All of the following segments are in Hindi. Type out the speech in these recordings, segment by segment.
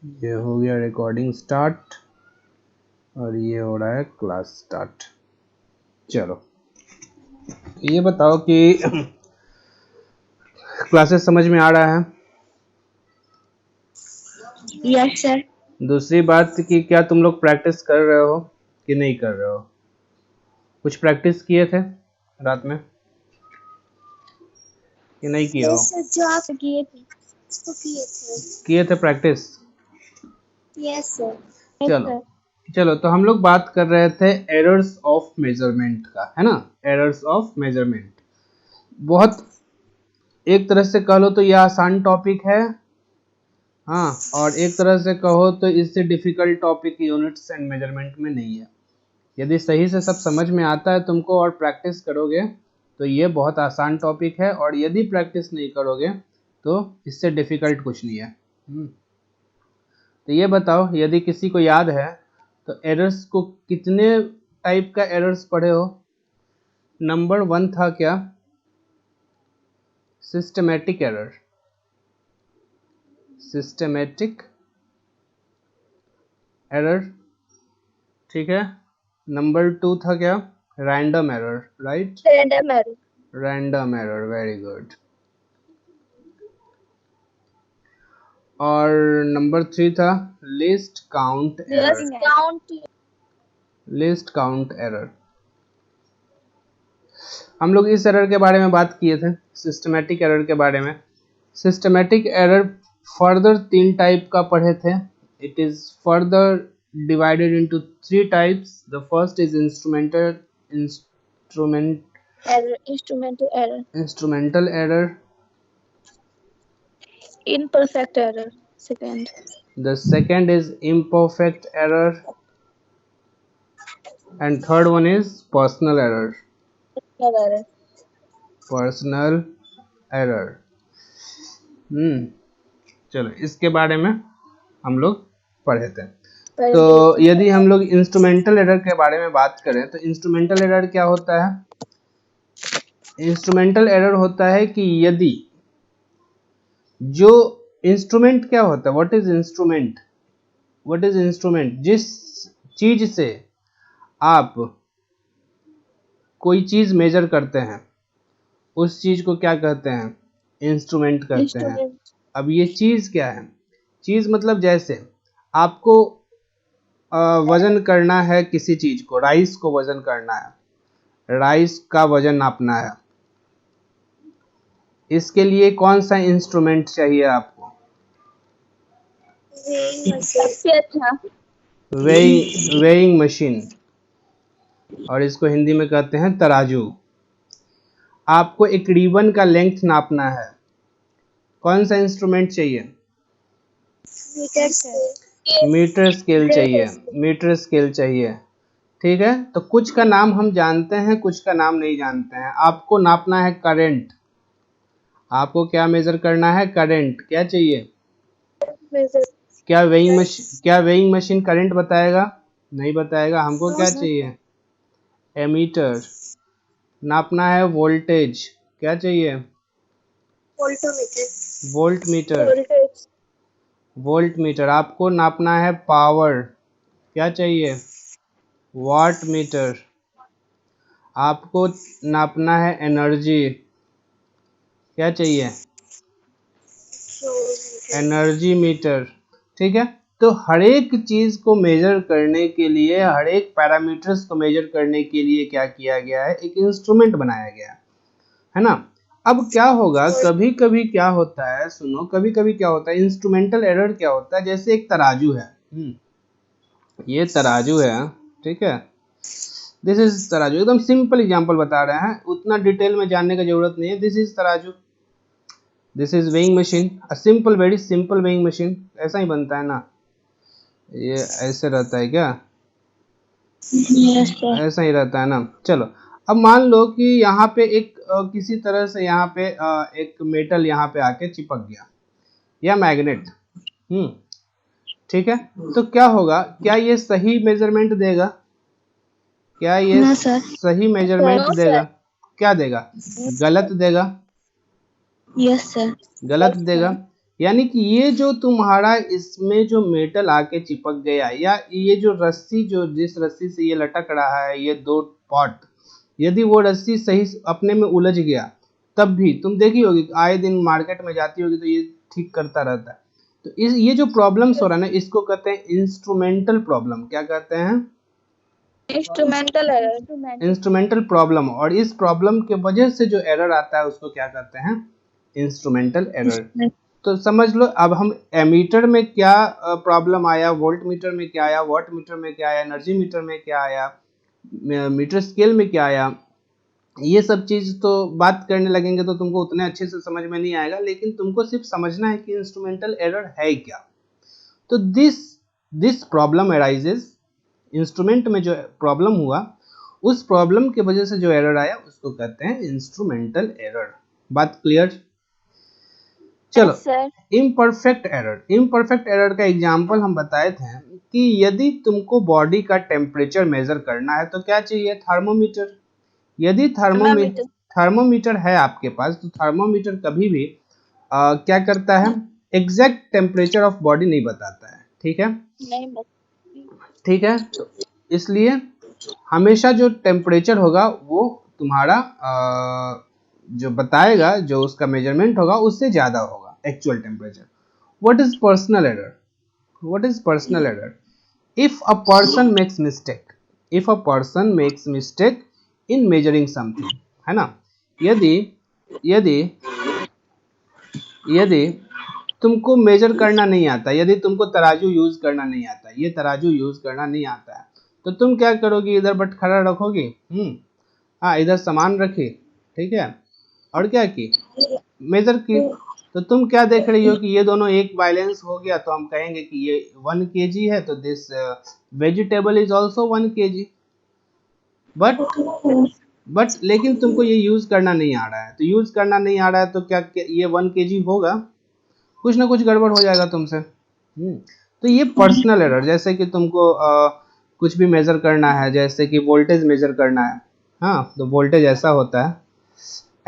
ये हो गया रिकॉर्डिंग स्टार्ट और ये हो रहा है क्लास स्टार्ट। चलो ये बताओ कि क्लासेस समझ में आ रहा है? Yes sir. दूसरी बात कि क्या तुम लोग प्रैक्टिस कर रहे हो कि नहीं कर रहे हो? कुछ प्रैक्टिस किए थे रात में कि नहीं किए हो? यस सर, जो आप किए थे तो किए थे प्रैक्टिस। Yes sir. चलो चलो तो हम लोग बात कर रहे थे एरर्स ऑफ मेजरमेंट का, है ना? एरर्स ऑफ मेजरमेंट बहुत एक तरह से कह लो तो यह आसान टॉपिक है, हाँ, और एक तरह से कहो तो इससे difficult topic units and measurement में नहीं है। यदि सही से सब समझ में आता है तुमको और प्रैक्टिस करोगे तो ये बहुत आसान टॉपिक है, और यदि प्रैक्टिस नहीं करोगे तो इससे डिफिकल्ट कुछ नहीं है। तो ये बताओ, यदि किसी को याद है तो एरर्स को कितने टाइप का एरर्स पढ़े हो? नंबर 1 था क्या? Systematic error. सिस्टमैटिक एरर, ठीक है। नंबर 2 था क्या? Random error, right? Random error. Random error, very good. और नंबर 3 था list count error. List count error. हम लोग इस एरर के बारे में बात किए थे, सिस्टमैटिक एरर के बारे में। सिस्टमैटिक एरर फर्दर 3 टाइप का पढ़े थे। It is further divided into 3 types. The first is instrumental error. Imperfect error. Second. The second is imperfect error. And third one is personal error. Personal error. चलो इसके बारे में हम लोग पढ़े थे। तो यदि हम लोग इंस्ट्रूमेंटल एरर के बारे में बात करें तो इंस्ट्रूमेंटल एरर क्या होता है? इंस्ट्रूमेंटल एरर होता है कि यदि जो इंस्ट्रूमेंट क्या होता है, what is instrument? What is instrument? जिस चीज से आप कोई चीज मेजर करते हैं उस चीज को क्या कहते हैं? इंस्ट्रूमेंट कहते हैं। अब ये चीज क्या है? चीज मतलब जैसे आपको वजन करना है किसी चीज को, राइस को वजन करना है, राइस का वजन नापना है, इसके लिए कौन सा इंस्ट्रूमेंट चाहिए आपको? वेइंग मशीन, और इसको हिंदी में कहते हैं तराजू। आपको एक रिबन का लेंथ नापना है, कौन सा इंस्ट्रूमेंट चाहिए? मीटर स्केल चाहिए। मीटर स्केल चाहिए, ठीक है। तो कुछ का नाम हम जानते हैं, कुछ का नाम नहीं जानते हैं। आपको नापना है करंट, आपको क्या मेजर करना है? करंट। क्या चाहिए? क्या वेइंग मशीन करंट बताएगा? नहीं बताएगा। हमको क्या चाहिए? एमीटर। नापना है वोल्टेज, क्या चाहिए? Volt meter. Volt meter. आपको नापना है पावर, क्या चाहिए? Watt meter. आपको नापना है एनर्जी, क्या चाहिए? एनर्जी मीटर, ठीक है। तो हर एक चीज को मेजर करने के लिए, हर एक पैरामीटर्स को मेजर करने के लिए क्या किया गया है? एक इंस्ट्रूमेंट बनाया गया है ना। अब क्या होगा, कभी कभी क्या होता है, सुनो, कभी कभी क्या होता है, इंस्ट्रूमेंटल एरर क्या होता है, जैसे एक तराजू है, ये तराजू है, ठीक है। दिस इज तराजू, एकदम सिंपल एग्जांपल बता रहे हैं, उतना डिटेल में जानने की जरूरत नहीं है। दिस इज तराजू, this is weighing machine, a simple, very simple weighing machine. ऐसा ही बनता है ना, ये ऐसे रहता है क्या? ऐसा ही रहता है ना। चलो अब मान लो कि यहाँ पे एक किसी तरह से यहाँ पे एक मेटल यहाँ पे आके चिपक गया, या मैग्नेट, ठीक है। तो क्या होगा, क्या ये सही मेजरमेंट देगा? क्या ये सही मेजरमेंट देगा? क्या देगा? गलत देगा। Yes sir. गलत देगा। यानी कि ये जो तुम्हारा इसमें जो मेटल आके चिपक गया, या ये जो रस्सी, जो जिस रस्सी से ये लटक रहा है, ये दो पॉट, यदि वो रस्सी सही अपने में उलझ गया, तब भी तुम देखी होगी आए दिन मार्केट में जाती होगी तो ये ठीक करता रहता है। तो ये जो प्रॉब्लम्स हो रहा है ना, इसको कहते हैं इंस्ट्रूमेंटल प्रॉब्लम। क्या कहते हैं? Instrumental error. Instrumental problem. और इस प्रॉब्लम के वजह से जो एरर आता है उसको क्या कहते हैं? Instrumental error. तो समझ लो अब हम एमीटर में क्या प्रॉब्लम आया, वोल्ट मीटर में क्या आया, वाट मीटर में क्या आया, एनर्जी मीटर में क्या आया, मीटर स्केल में क्या आया, ये सब चीज तो बात करने लगेंगे तो तुमको उतने अच्छे से समझ में नहीं आएगा, लेकिन तुमको सिर्फ समझना है कि इंस्ट्रूमेंटल एरर है क्या। तो दिस प्रॉब्लम अराइजेस, इंस्ट्रूमेंट में जो प्रॉब्लम हुआ उस प्रॉब्लम के वजह से जो एरर आया उसको कहते हैं इंस्ट्रूमेंटल एरर। बात क्लियर? चलो, इम्परफेक्ट एरर। इम्परफेक्ट एरर का एग्जांपल हम बताए थे कि यदि तुमको बॉडी का टेम्परेचर मेजर करना है तो क्या चाहिए? थर्मोमीटर। यदि थर्मोमीटर है आपके पास तो थर्मोमीटर कभी भी क्या करता है? एग्जैक्ट टेम्परेचर ऑफ बॉडी नहीं बताता है। ठीक है, ठीक है। तो इसलिए हमेशा जो टेम्परेचर होगा वो तुम्हारा जो बताएगा, जो उसका मेजरमेंट होगा उससे ज्यादा होगा actual temperature. What is personal error? What is personal error? If a person makes mistake, if a person makes mistake in measuring something, है ना। यदि यदि यदि तुमको मेजर करना नहीं आता, यदि तुमको तराजू यूज करना नहीं आता, ये तराजू यूज करना नहीं आता है, तो तुम क्या करोगी? इधर बटखरा रखोगी, हाँ, इधर सामान रखी, ठीक है, और क्या की? मेजर की। तो तुम क्या देख रही हो कि ये दोनों एक बैलेंस हो गया, तो हम कहेंगे कि ये 1 kg है, तो this vegetable is also 1 kg। But लेकिन तुमको ये यूज करना नहीं आ रहा है, तो यूज करना नहीं आ रहा है तो क्या ये 1 kg होगा? कुछ ना कुछ गड़बड़ हो जाएगा तुमसे। तो ये पर्सनल एरर। जैसे कि तुमको कुछ भी मेजर करना है, जैसे कि वोल्टेज मेजर करना है, हाँ, तो वोल्टेज ऐसा होता है,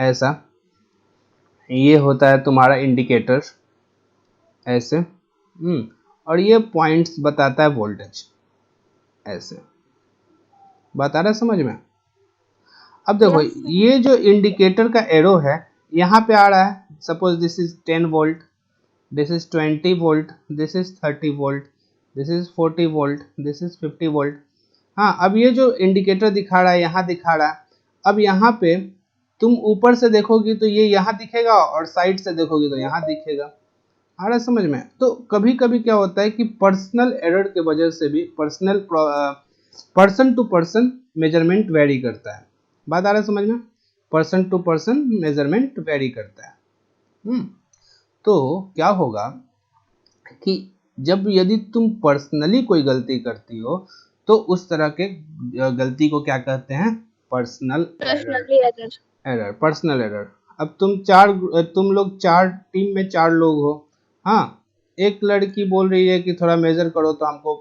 ऐसा, ये होता है तुम्हारा इंडिकेटर, ऐसे, और ये पॉइंट्स बताता है वोल्टेज, ऐसे। बात आ रहा है समझ में? अब देखो, ये जो इंडिकेटर का एरो है यहाँ पे आ रहा है, suppose this is 10 volt, this is 20 volt, this is 30 volt, this is 40 volt, this is 50 volt. हाँ, अब ये जो इंडिकेटर दिखा रहा है यहाँ दिखा रहा है। अब यहाँ पे तुम ऊपर से देखोगी तो ये यहाँ दिखेगा, और साइड से देखोगी तो यहाँ दिखेगा। आ रहा है समझ में? तो कभी कभी क्या होता है कि पर्सनल एरर के वजह से भी person to person measurement vary करता है। बात आ रहा है समझ में? Person to person measurement vary करता है। तो क्या होगा कि जब यदि तुम पर्सनली कोई गलती करती हो तो उस तरह के गलती को क्या कहते हैं? Personal error, personal error. अब तुम लोग टीम में 4 लोग हो, हाँ, एक लड़की बोल रही है कि थोड़ा मेजर करो तो हमको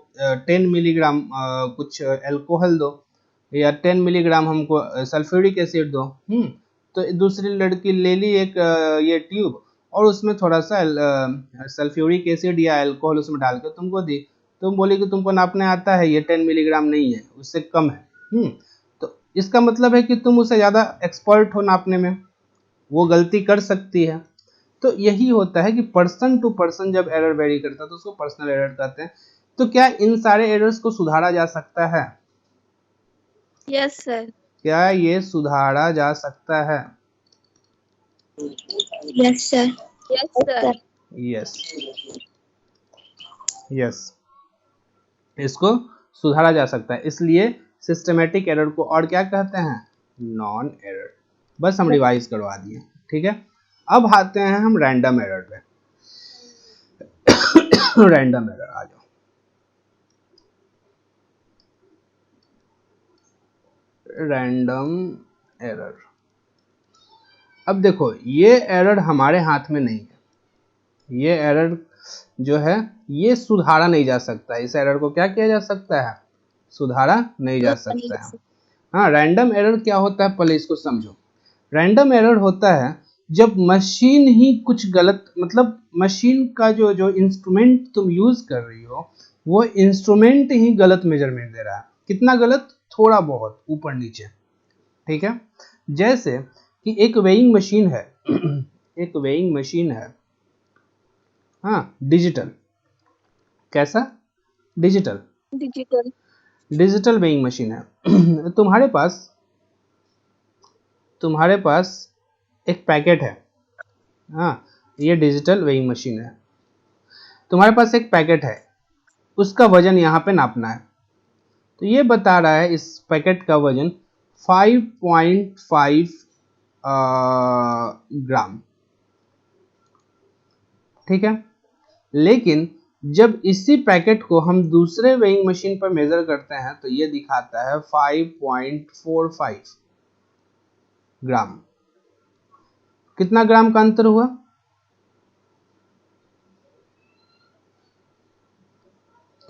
10 मिलीग्राम कुछ एल्कोहल दो, या 10 मिलीग्राम हमको सल्फ्यूरिक एसिड दो। तो दूसरी लड़की ले ली एक ये ट्यूब, और उसमें थोड़ा सा सल्फ्यूरिक एसिड या अल्कोहल उसमें डाल के तुमको दी। तुम बोली कि तुमको नापने आता है, ये 10 मिलीग्राम नहीं है, उससे कम है। तो इसका मतलब है कि तुम उससे ज़्यादा एक्सपर्ट हो नापने में, वो गलती कर सकती है। तो यही होता है कि पर्सन टू पर्सन जब एरर वेरी करता है तो उसको पर्सनल एरर कहते हैं। तो क्या इन सारे एरर्स को सुधारा जा सकता है? Yes sir. क्या ये सुधारा जा सकता है? Yes sir. Yes sir. Yes, yes, इसको सुधारा जा सकता है। इसलिए सिस्टमेटिक एरर को और क्या कहते हैं? Non error. बस हम रिवाइज करवा दिए, ठीक है। अब आते हैं हम रैंडम एरर पे। रैंडम एरर आ जाओ। Random error. अब देखो, ये एरर हमारे हाथ में नहीं है। ये एरर जो है ये सुधारा नहीं जा सकता। इस एरर को क्या किया जा सकता है? सुधारा नहीं जा सकता है। हाँ, रैंडम एरर क्या होता है पहले इसको समझो। रैंडम एरर होता है जब मशीन ही कुछ गलत मतलब मशीन का जो जो इंस्ट्रूमेंट तुम यूज कर रही हो वो इंस्ट्रूमेंट ही गलत मेजरमेंट दे रहा है। कितना गलत? थोड़ा बहुत ऊपर नीचे, ठीक है। जैसे कि एक वेइंग मशीन है एक वेइंग मशीन है, हाँ, डिजिटल। कैसा? Digital. Digital. Digital weighing machine है तुम्हारे पास एक पैकेट है, हाँ, ये डिजिटल वेइंग मशीन है। तुम्हारे पास एक पैकेट है, उसका वजन यहाँ पे नापना है। तो ये बता रहा है इस पैकेट का वजन 5.5 ग्राम, ठीक है। लेकिन जब इसी पैकेट को हम दूसरे वेइंग मशीन पर मेजर करते हैं तो ये दिखाता है 5.45 ग्राम। कितना ग्राम का अंतर हुआ?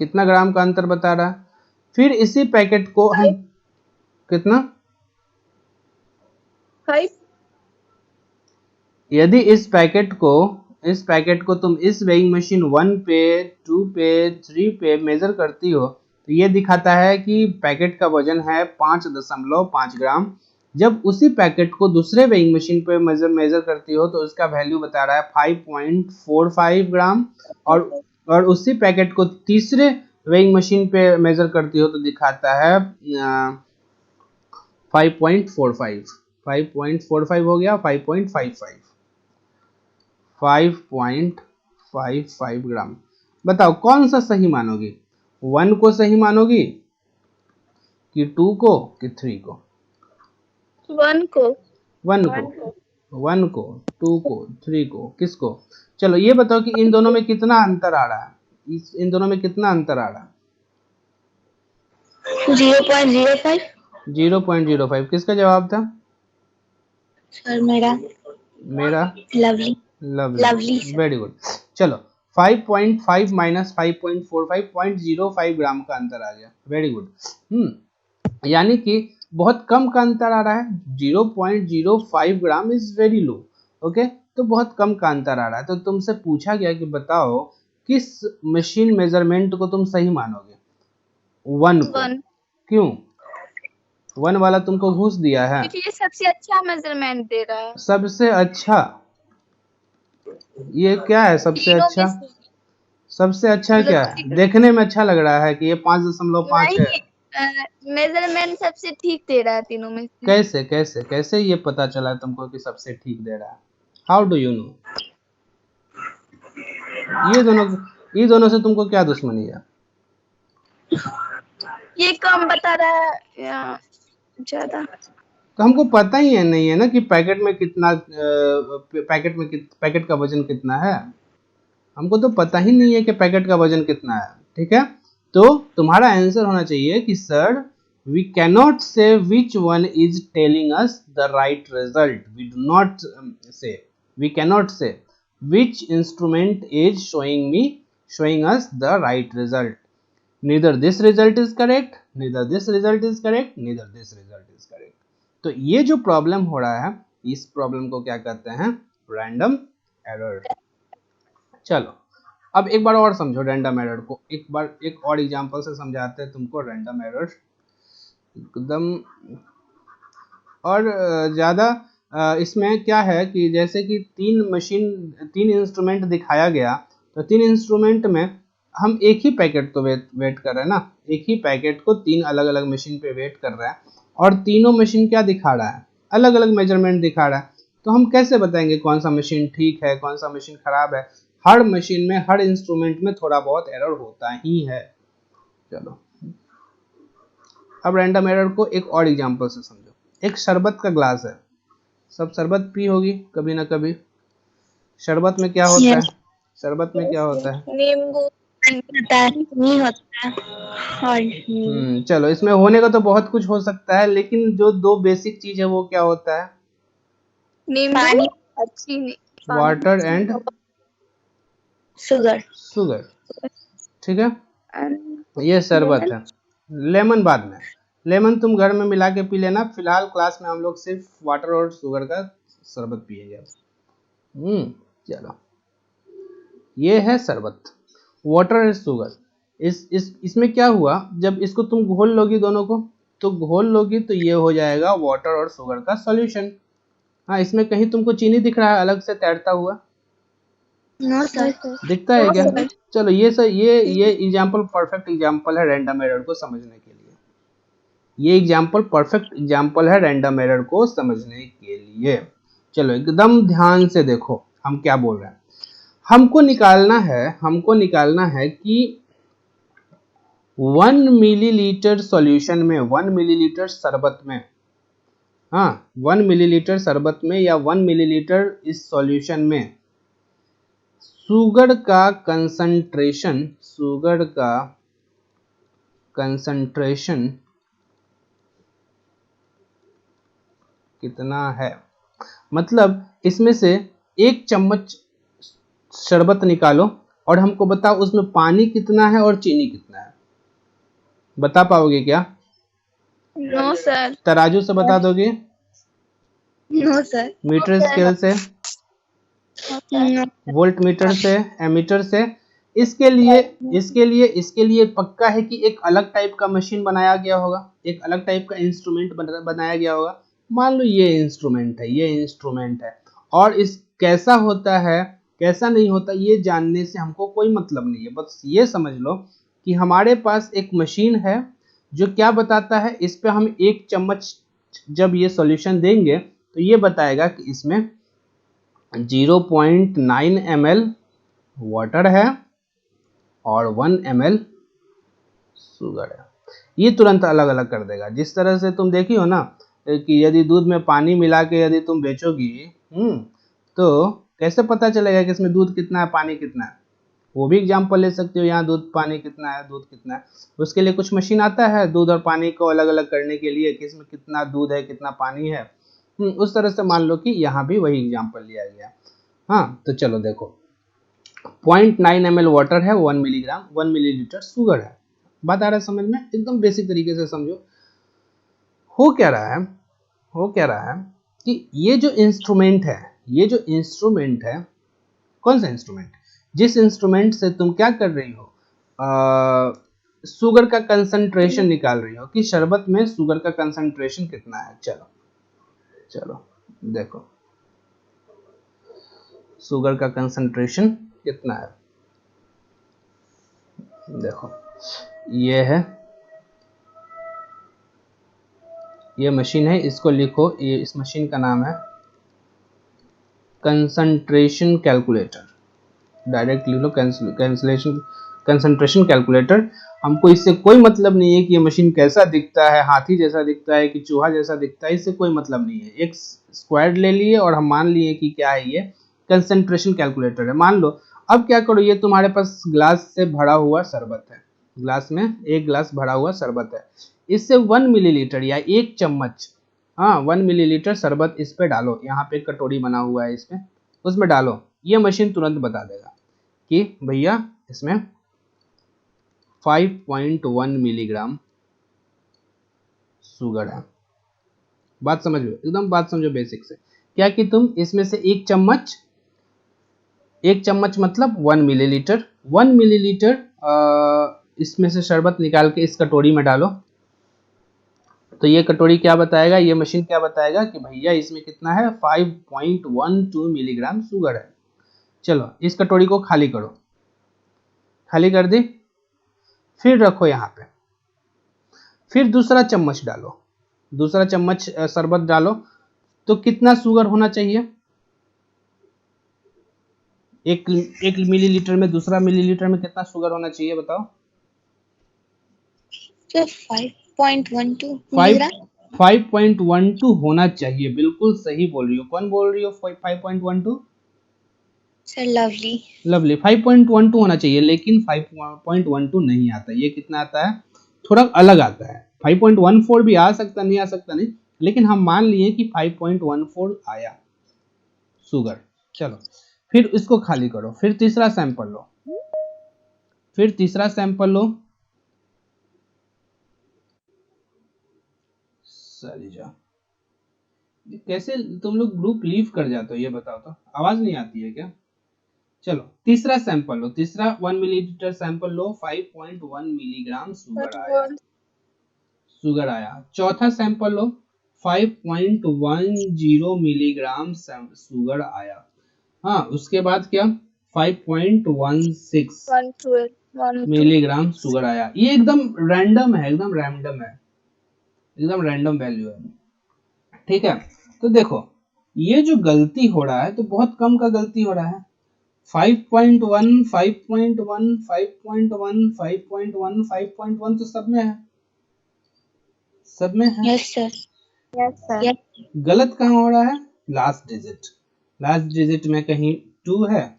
कितना ग्राम का अंतर बता रहा है? फिर इसी पैकेट को हम कितना 5। यदि इस पैकेट को तुम इस वेइंग मशीन 1 पे, 2 पे, 3 पे मेजर करती हो तो ये दिखाता है कि पैकेट का वजन है 5.5 ग्राम। जब उसी पैकेट को दूसरे वेइंग मशीन पे मेजर करती हो तो उसका वैल्यू बता रहा है 5.45 ग्राम। और उसी पैकेट को तीसरे वेइंग मशीन पे मेजर करती हो तो दिखाता है 5.45। 5.45 हो गया 5.55, 5.55 ग्राम। बताओ कौन सा सही मानोगी? 1 को सही मानोगी कि 2 को कि 3 को? 1 को। 1 को, 1 को, 2 को, 3 को, किसको? चलो ये बताओ कि इन दोनों में कितना अंतर आ रहा है? इन दोनों में कितना अंतर आ रहा है? 0.05। 0.05। किसका जवाब था? सर मेरा लवली। Lovely, very good. चलो 5.5 माइनस 5.45, 0.05 ग्राम का अंतर आ गया, वेरी गुड। यानी कि बहुत कम का अंतर आ रहा है। 0.05 gram is very low, okay. तो बहुत कम का अंतर आ रहा है। तो तुमसे पूछा गया कि बताओ किस मशीन मेजरमेंट को तुम सही मानोगे? 1 को। क्यों? 1 वाला तुमको घूस दिया है, क्योंकि ये सबसे अच्छा मेजरमेंट दे रहा है। सबसे अच्छा? ये क्या है सबसे अच्छा? सबसे अच्छा क्या है? देखने में अच्छा लग रहा है कि ये 5.5 है। मेजरमेंट सबसे ठीक दे रहा है तीनों में से। कैसे कैसे कैसे ये पता चला तुमको कि सबसे ठीक दे रहा है? How do you know? ये दोनों से तुमको क्या दुश्मनी है? ये कम बता रहा है या ज्यादा? तो हमको पता ही है नहीं है ना कि पैकेट में कितना पैकेट का वजन कितना है। हमको तो पता ही नहीं है कि पैकेट का वजन कितना है, ठीक है। तो तुम्हारा आंसर होना चाहिए कि sir we cannot say which one is telling us the right result. We cannot say which instrument is showing us the right result. Neither this result is correct, neither this result is correct, neither this result is correct. तो ये जो प्रॉब्लम हो रहा है इस प्रॉब्लम को क्या कहते हैं? Random error. चलो अब एक बार और समझो रैंडम एरर को। एक और एग्जांपल से समझाते हैं तुमको रैंडम एरर एकदम। और ज़्यादा इसमें क्या है कि जैसे कि 3 इंस्ट्रूमेंट दिखाया गया तो 3 इंस्ट्रूमेंट में हम एक ही पैकेट तो वेट कर रहे हैं ना। एक ही पैकेट को 3 अलग अलग मशीन पे वेट कर रहा है और तीनों मशीन क्या दिखा रहा है? अलग अलग मेजरमेंट दिखा रहा है। तो हम कैसे बताएंगे कौन सा मशीन ठीक है कौन सा मशीन खराब है? हर मशीन में हर इंस्ट्रूमेंट में थोड़ा बहुत एरर होता ही है। चलो अब रैंडम एरर को एक और एग्जांपल से समझो। एक शरबत का ग्लास है, सब शरबत पी होगी कभी ना कभी। शरबत में क्या होता है? शरबत में क्या होता है? नींबू नहीं होता है। चलो इसमें होने का तो बहुत कुछ हो सकता है लेकिन जो 2 बेसिक चीज है वो क्या होता है? नींबू अच्छी वाटर एंड शुगर, ठीक है। ये शरबत है। लेमन बाद में, लेमन तुम घर में मिला के पी लेना। फिलहाल क्लास में हम लोग सिर्फ वाटर और शुगर का शरबत पिएंगे। चलो ये है शरबत, वाटर एंड शुगर। इसमें क्या हुआ, जब इसको तुम घोल लोगी दोनों को, तो घोल लोगी तो ये हो जाएगा वाटर और शुगर का सॉल्यूशन। हाँ, इसमें कहीं तुमको चीनी दिख रहा है अलग से तैरता हुआ? No sir. दिखता है क्या? चलो ये सर, ये एग्जांपल परफेक्ट एग्जांपल है रैंडम एरर को समझने के लिए। ये एग्जांपल परफेक्ट एग्जांपल है रैंडम एरर को समझने के लिए। चलो एकदम ध्यान से देखो हम क्या बोल रहे हैं। हमको निकालना है कि 1 मिलीलीटर सॉल्यूशन में, 1 मिलीलीटर शरबत में, हाँ 1 मिलीलीटर शरबत में या 1 मिलीलीटर इस सॉल्यूशन में शुगर का कंसंट्रेशन कितना है। मतलब इसमें से 1 चम्मच शरबत निकालो और हमको बताओ उसमें पानी कितना है और चीनी कितना है। बता पाओगे क्या? No sir. तराजू से बता दोगे? No sir. मीटर स्केल से? नो। वोल्ट मीटर से? एमीटर से? इसके लिए पक्का है कि एक अलग टाइप का मशीन बनाया गया होगा, एक अलग टाइप का इंस्ट्रूमेंट बनाया गया होगा। मान लो ये इंस्ट्रूमेंट है और इस कैसा होता है कैसा नहीं होता ये जानने से हमको कोई मतलब नहीं है। बस ये समझ लो कि हमारे पास एक मशीन है जो क्या बताता है, इस पे हम 1 चम्मच जब ये सॉल्यूशन देंगे तो ये बताएगा कि इसमें 0.9 ml वाटर है और 1 ml शुगर है। ये तुरंत अलग अलग कर देगा। जिस तरह से तुम देखी हो ना कि यदि दूध में पानी मिला के यदि तुम बेचोगी, तो कैसे पता चलेगा कि इसमें दूध कितना है पानी कितना है? वो भी एग्जाम्पल ले सकते हो, यहाँ दूध कितना है। उसके लिए कुछ मशीन आता है दूध और पानी को अलग अलग करने के लिए कि इसमें कितना दूध है कितना पानी है। उस तरह से मान लो कि यहाँ भी वही एग्जाम्पल लिया गया। हाँ तो चलो देखो, 0.9 ml वाटर है, 1 मिलीलीटर शुगर है। बात आ रहा है समझ में? एकदम बेसिक तरीके से समझो। हो क्या रहा है कि ये जो इंस्ट्रूमेंट है, कौन सा इंस्ट्रूमेंट? जिस इंस्ट्रूमेंट से तुम क्या कर रही हो, शुगर का कंसंट्रेशन निकाल रही हो कि शरबत में शुगर का कंसंट्रेशन कितना है। चलो देखो शुगर का कंसंट्रेशन कितना है। देखो ये मशीन है, इसको लिखो। ये इस मशीन का नाम है कंसंट्रेशन कैलकुलेटर। डायरेक्ट लिख लो कंसंट्रेशन कैलकुलेटर। हमको इससे कोई मतलब नहीं है कि ये मशीन कैसा दिखता है, हाथी जैसा दिखता है कि चूहा जैसा दिखता है, इससे कोई मतलब नहीं है। एक स्क्वायर ले लिए और हम मान लिए कि क्या है, ये कंसंट्रेशन कैलकुलेटर है। मान लो अब क्या करो, ये तुम्हारे पास ग्लास से भरा हुआ शरबत है, ग्लास में 1 ग्लास भरा हुआ शरबत है। इससे 1 मिलीलीटर या 1 चम्मच, हाँ 1 मिलीलीटर शरबत इस पे डालो। यहाँ पे एक कटोरी बना हुआ है इसमें, उसमें डालो। ये मशीन तुरंत बता देगा कि भैया इसमें 5.1 मिलीग्राम शुगर है। बात समझ लो, एकदम बात समझो बेसिक से। क्या कि तुम इसमें से 1 चम्मच मतलब 1 मिलीलीटर, 1 मिलीलीटर इसमें से शरबत निकाल के इस कटोरी में डालो। तो ये कटोरी क्या बताएगा, ये मशीन क्या बताएगा कि भैया इसमें कितना है, 5.12 मिलीग्राम शुगर है। चलो इस कटोरी को खाली करो, खाली कर दी। फिर रखो यहाँ पे, फिर दूसरा चम्मच डालो, दूसरा चम्मच शरबत डालो। तो कितना शुगर होना चाहिए? एक मिलीलीटर में, दूसरा मिलीलीटर में कितना शुगर होना चाहिए बताओ? 5.12 होना चाहिए। बिल्कुल सही बोल रही हो। कौन बोल रही हो 5.12? Sir lovely. 5.12 होना चाहिए, लेकिन 5.12 नहीं आता। ये कितना आता है? थोड़ा अलग आता है। 5.14 भी आ सकता, नहीं आ सकता नहीं, लेकिन हम मान लिए कि 5.14 आया शुगर। चलो फिर इसको खाली करो, फिर तीसरा सैंपल लो, चली जाओ। कैसे तुम लोग ग्रुप लीव कर जाते हो ये बताओ तो? आवाज नहीं आती है क्या? चलो तीसरा सैंपल लो, तीसरा 1 मिलीलीटर सैंपल लो, 5.1 मिलीग्राम शुगर आया। चौथा सैंपल लो, 5.10 मिलीग्राम शुगर आया। हाँ, उसके बाद क्या, 5.16 मिलीग्राम शुगर आया। ये एकदम रैंडम है, एकदम रैंडम है, एकदम रैंडम वैल्यू है, ठीक है। तो देखो ये जो गलती हो रहा है तो बहुत कम का गलती हो रहा है। 5.1 5.1 5.1 5.1 5.1 तो सब में है, सब में है। Yes sir, yes sir. गलत कहाँ हो रहा है, लास्ट डिजिट, लास्ट डिजिट में कहीं 2 है,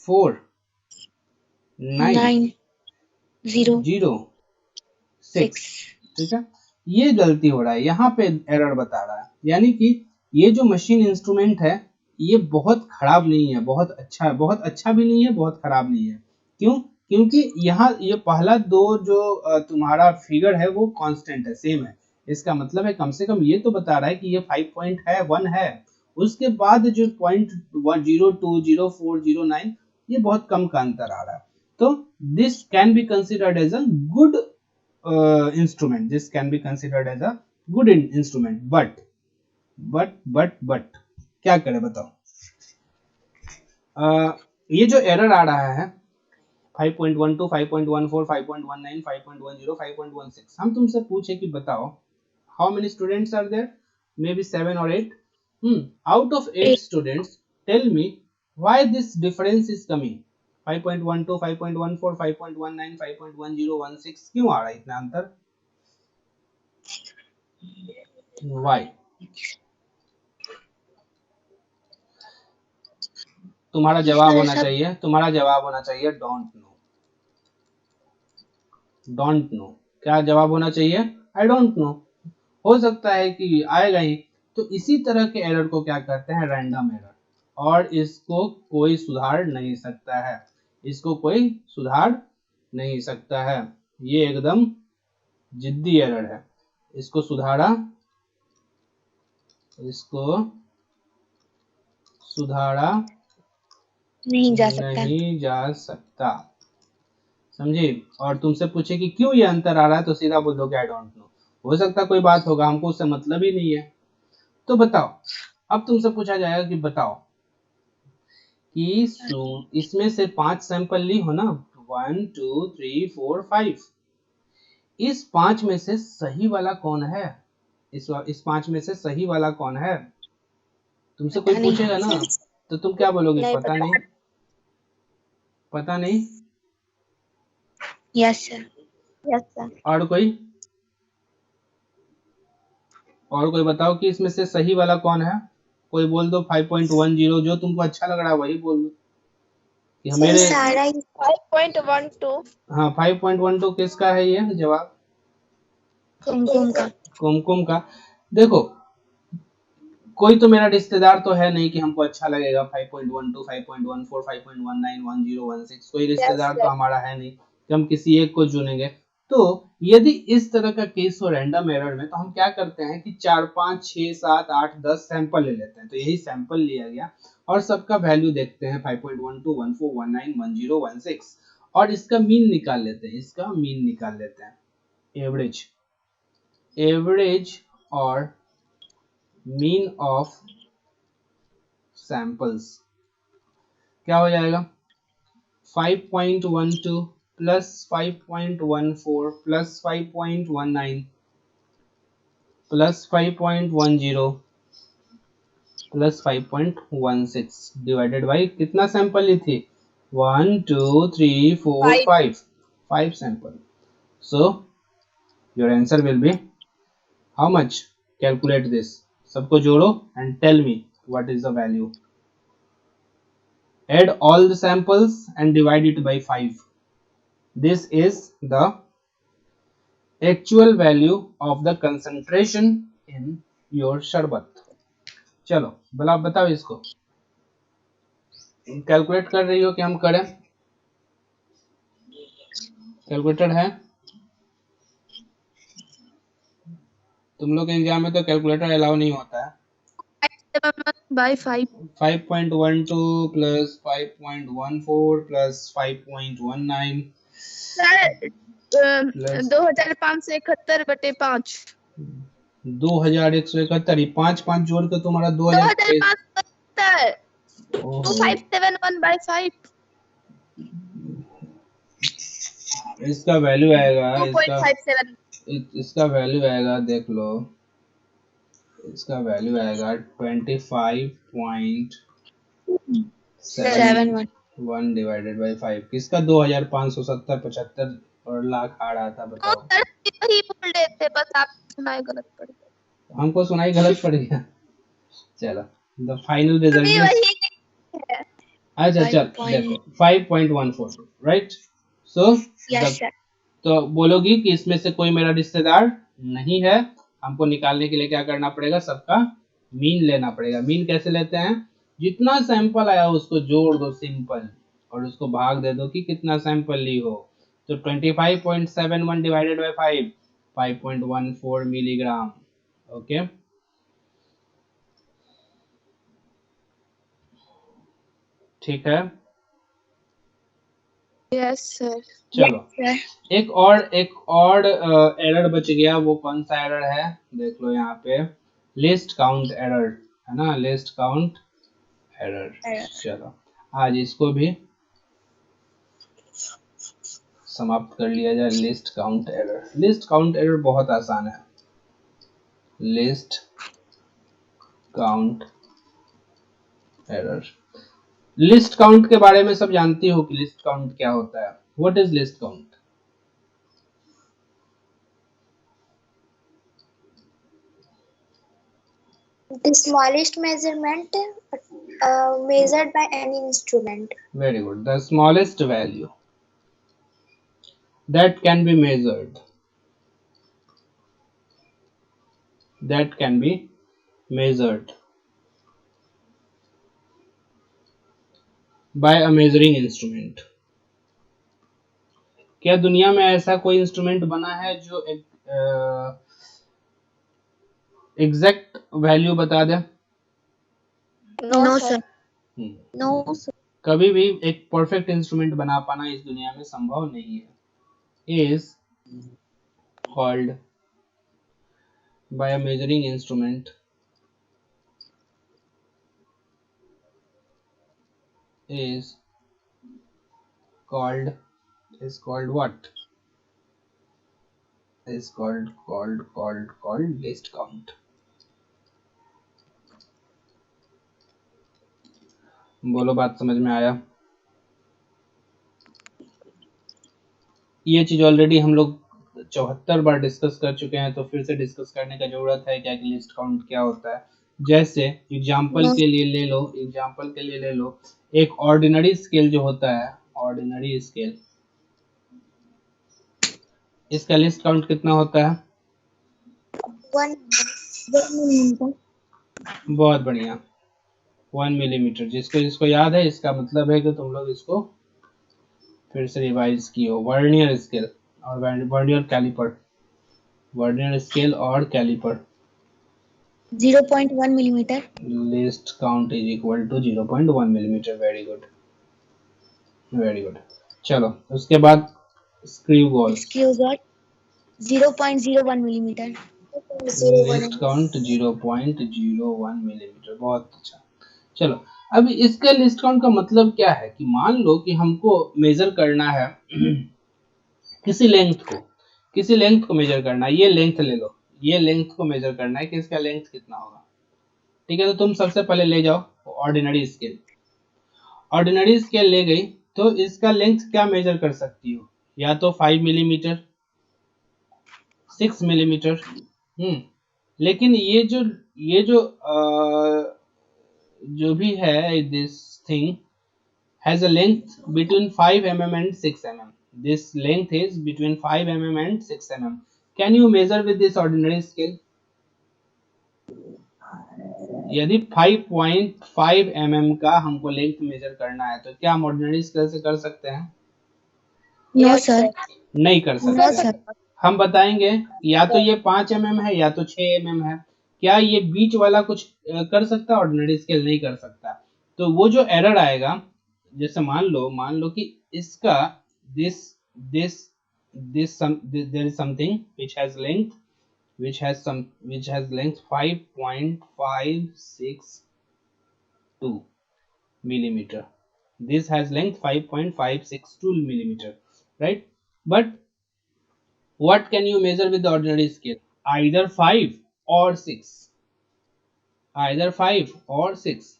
4 9 0 6, ठीक है। ये गलती हो रहा है, यहाँ पे एरर बता रहा है। यानी कि ये जो मशीन इंस्ट्रूमेंट है ये बहुत खराब नहीं है, बहुत अच्छा है, बहुत अच्छा भी नहीं है, बहुत खराब नहीं है। क्यों, क्योंकि यहाँ ये पहला दो जो तुम्हारा फिगर है वो कांस्टेंट है, सेम है। इसका मतलब है कम से कम ये तो बता रहा है कि ये 5 पॉइंट है, 1 है। उसके बाद जो पॉइंट 02 04 09 ये बहुत कम का अंतर आ रहा है। तो this can be considered as a good instrument, this can be considered as a good instrument, but क्या करें बताओ। ये जो एरर आ रहा है 5.12 5.14 5.19 5.10 5.16, हम तुमसे पूछे कि बताओ how many students are there, maybe 7 or 8, out of 8 students tell me why this difference is coming, 5.12 5.14 5.19 5.10 क्यों आ रहा है इतना अंतर, why? तुम्हारा जवाब होना चाहिए, तुम्हारा जवाब होना चाहिए डोंट नो, डोंट नो। क्या जवाब होना चाहिए, आई डोंट नो। हो सकता है कि आएगा ही। तो इसी तरह के एरर को क्या कहते हैं, रैंडम एरर, और इसको कोई सुधार नहीं सकता है, इसको कोई सुधार नहीं सकता है। ये एकदम जिद्दी एरर है, इसको सुधारा, इसको सुधारा नहीं जा सकता, समझे। और तुमसे पूछे कि क्यों ये अंतर आ रहा है तो सीधा बोल दो कि आई डोंट नो। हो सकता कोई बात होगा, हमको उससे मतलब ही नहीं है। तो बताओ, अब तुमसे पूछा जाएगा कि बताओ कि इसमें से 5 सैंपल ली हो ना, 1 2 3 4 5, इस 5 में से सही वाला कौन है, इस 5 में से सही वाला कौन है। तुमसे कोई पूछेगा ना तो तुम क्या बोलोगे, पता नहीं, पता नहीं। Yes sir, yes sir. और कोई बताओ कि इसमें से सही वाला कौन है। कोई बोल दो 5.10, जो तुमको अच्छा लग रहा है वही बोल दो कि मेरे 5.12। हाँ 5.12 किसका है ये जवाब, कुमकुम का। कुमकुम का। देखो कोई तो मेरा रिश्तेदार तो है नहीं कि हमको अच्छा लगेगा 5.12 5.14 5.19 10 16, कोई रिश्तेदार तो हमारा है नहीं कि हम किसी एक को चुनेंगे। तो यदि इस तरह का केस हो रैंडम एरर में तो हम क्या करते हैं कि 4 5 6 7 8 10 सैंपल ले लेते हैं। तो यही सैंपल लिया गया और सबका वैल्यू देखते हैं 5.12 14 19 10 16 और इसका मीन निकाल लेते हैं, इसका मीन निकाल लेते हैं, एवरेज, एवरेज और मीन ऑफ सैंपल्स क्या हो जाएगा, 5.12 plus 5.14 plus 5.19 plus 5.10 plus 5.16 divided by कितना सैंपल ली थी, 1 2 3 4 5 5 sample. So your answer will be how much, calculate this, सबको जोड़ो and tell me what is the value. Add all the samples and divide it by 5. This is the actual value of the concentration in your शरबत। चलो भला बताओ इसको, कैलकुलेट कर रही हो कि हम करें, कैलकुलेटर है तुम लोग के एग्जाम में तो कैलकुलेटर अलाउ नहीं होता है। by 5 5.12 plus 5.14 plus 5.19 sir plus 2571/5 2171, ये पांच पांच जोड़ के तुम्हारा 2023। 2571 ओहो, 2571/5 इसका वैल्यू आएगा, 2.57 इसका वैल्यू आएगा, देख लो, इसका वैल्यू आएगा 25.71 डिवाइडेड बाई 5। किसका 2570, 75 और लाख आ रहा था, बताओ। सर वही बोल रहे थे, बस आप सुनाए गलत पड़ गया। हमको सुनाई गलत पड़ गया। चलो, द फाइनल रिजल्ट अभी में, वही है। अच्छा चल देखो 5.14, राइट। So yes sir. तो बोलोगी कि इसमें से कोई मेरा रिश्तेदार नहीं है। हमको निकालने के लिए क्या करना पड़ेगा, सबका मीन लेना पड़ेगा। मीन कैसे लेते हैं, जितना सैंपल आया उसको जोड़ दो सिंपल, और उसको भाग दे दो कि कितना सैंपल ली हो। तो 25.71 डिवाइडेड बाई 5, 5.14 मिलीग्राम। ओके, ठीक है। Yes sir. चलो, एक और एरर बच गया। वो कौन सा एरर है, देख लो यहाँ पे, लिस्ट काउंट एरर है ना, लिस्ट काउंट एरर। चलो, आज इसको भी समाप्त कर लिया जाए। List count error, list count error बहुत आसान है। List count error, list count के बारे में सब जानती हो कि लिस्ट काउंट क्या होता है। What is list count? The smallest measurement measured by any instrument. Very good. The smallest value that can be measured, that can be measured by a measuring instrument. क्या दुनिया में ऐसा कोई इंस्ट्रूमेंट बना है जो एग्जैक्ट वैल्यू बता दे? No sir. No sir. कभी भी एक परफेक्ट इंस्ट्रूमेंट बना पाना इस दुनिया में संभव नहीं है। Is called by a measuring instrument is called what? Is called list count. बोलो, बात समझ में आया? ये चीज ऑलरेडी हम लोग 74 बार डिस्कस कर चुके हैं, तो फिर से डिस्कस करने का जरूरत है क्या कि लिस्ट काउंट क्या होता है। जैसे एग्जांपल के लिए ले लो, एक ऑर्डिनरी स्केल जो होता है, ऑर्डिनरी स्केल, इसका लिस्ट काउंट कितना होता है? 1 millimeter. बहुत बढ़िया, 1 मिलीमीटर। जिसको याद है, इसका मतलब है कि तुम लोग इसको फिर से रिवाइज किए। वर्नियर स्केल और वर्नियर कैलिपर, वर्नियर स्केल और caliper, 0.1 millimeter. Least count is equal to 0.1 millimetre. Very good, very good. चलो, उसके बाद screw gauge, 0.01 millimeter. Least count 0.01 millimetre. बहुत अच्छा। चलो, अब इसका लिस्ट काउंट का मतलब क्या है कि मान लो कि हमको मेजर करना है किसी लेंथ को मेजर करना है। ये लेंथ ले लो, ये लेंथ को मेजर करना है कि इसका लेंथ कितना होगा। ठीक है, तो तुम सबसे पहले ले जाओ ऑर्डिनरी स्केल। ऑर्डिनरी स्केल ले गई तो इसका लेंथ क्या मेजर कर सकती हो, या तो 5 मिलीमीटर, 6 मिलीमीटर। लेकिन जो भी है, this thing has a length between 5 mm and 6 mm. This length is between 5 mm and 6 mm. Can you measure with this ordinary scale? यदि 5.5 mm का हमको लेंथ मेजर करना है तो क्या हम ऑर्डिनरी स्केल से कर सकते हैं? No sir. नहीं कर सकते। हम बताएंगे या तो ये 5 mm है या तो 6 mm है। क्या ये बीच वाला कुछ कर सकता है? ऑर्डिनरी स्केल नहीं कर सकता। तो वो जो एरर आएगा, जैसे मान लो कि इसका this this there is something which has length 5.562 millimeter. This has length 5.562 millimeter, right? But what can you measure with the ordinary scale? Either 5 or 6, either 5 or 6।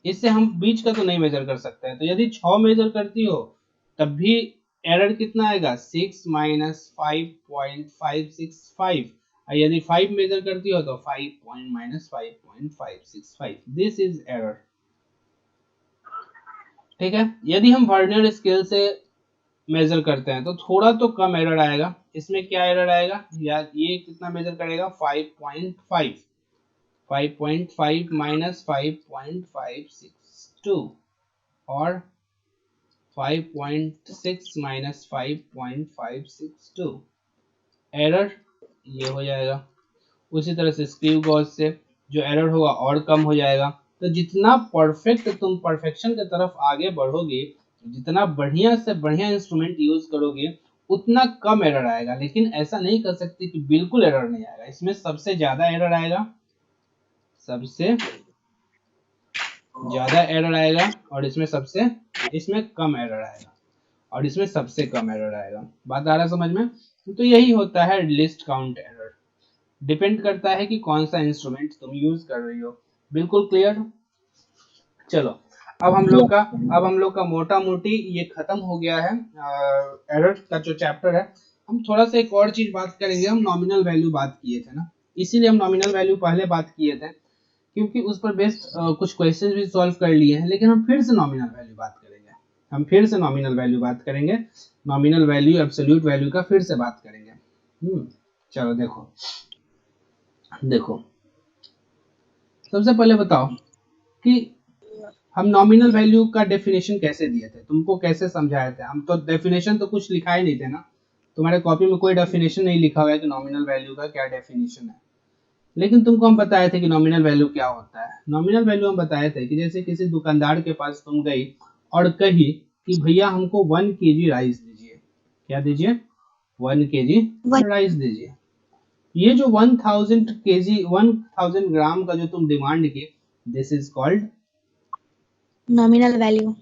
इससे हम बीच का तो नहीं मेजर कर सकते हैं। तो यदि 6 मेजर करती हो तब भी एरर कितना आएगा? 6 माइनस 5.565। और यदि 5 मेजर करती हो तो 5 माइनस 5.565। This is error. ठीक है। यदि हम वर्नियर स्केल से मेजर करते हैं तो थोड़ा तो कम एरर आएगा। इसमें क्या एरर आएगा? या ये कितना मेजर करेगा? 5.5 माइनस 5.562 और 5.6 माइनस 5.562 एरर ये हो जाएगा। उसी तरह से स्क्रू गॉज से जो एरर होगा और कम हो जाएगा। तो जितना परफेक्ट तुम परफेक्शन की तरफ आगे बढ़ोगे, जितना बढ़िया से बढ़िया इंस्ट्रूमेंट यूज करोगे, उतना कम एरर आएगा। लेकिन ऐसा नहीं कर सकते कि बिल्कुल एरर नहीं आएगा। इसमें सबसे ज्यादा एरर आएगा, सबसे ज्यादा एरर आएगा, और इसमें कम एरर आएगा, और इसमें सबसे कम एरर आएगा। बात आ रहा है समझ में? तो यही होता है लिस्ट काउंट एरर। डिपेंड करता है कि कौन सा इंस्ट्रूमेंट तुम यूज कर रही हो। बिल्कुल क्लियर? चलो अब हम लोग का मोटा मोटी ये खत्म हो गया है एरर का जो चैप्टर है। हम थोड़ा सा एक और चीज बात करेंगे। हम नॉमिनल वैल्यू बात किए थे ना, इसीलिए हम नॉमिनल वैल्यू पहले बात किए थे, क्योंकि उस पर बेस्ड कुछ क्वेश्चन भी सॉल्व कर लिए हैं। लेकिन हम फिर से नॉमिनल वैल्यू बात करेंगे। नॉमिनल वैल्यू एब्सोल्यूट वैल्यू का फिर से बात करेंगे। चलो देखो सबसे पहले बताओ कि हम नॉमिनल वैल्यू का डेफिनेशन कैसे दिए थे, तुमको कैसे समझाए थे? हम तो डेफिनेशन तो कुछ लिखा ही नहीं थे ना, तुम्हारे कॉपी में कोई डेफिनेशन नहीं लिखा हुआ है कि नॉमिनल वैल्यू का क्या डेफिनेशन है। लेकिन तुमको हम बताए थे कि नॉमिनल वैल्यू क्या होता है। नॉमिनल वैल्यू हम बताए थे कि जैसे किसी दुकानदार के पास तुम गई और कही कि भैया हमको 1 kg राइस दीजिए। क्या दीजिए? 1 kg राइस दीजिए। ये जो 1000 ग्राम का जो तुम डिमांड की, this is called nominal value.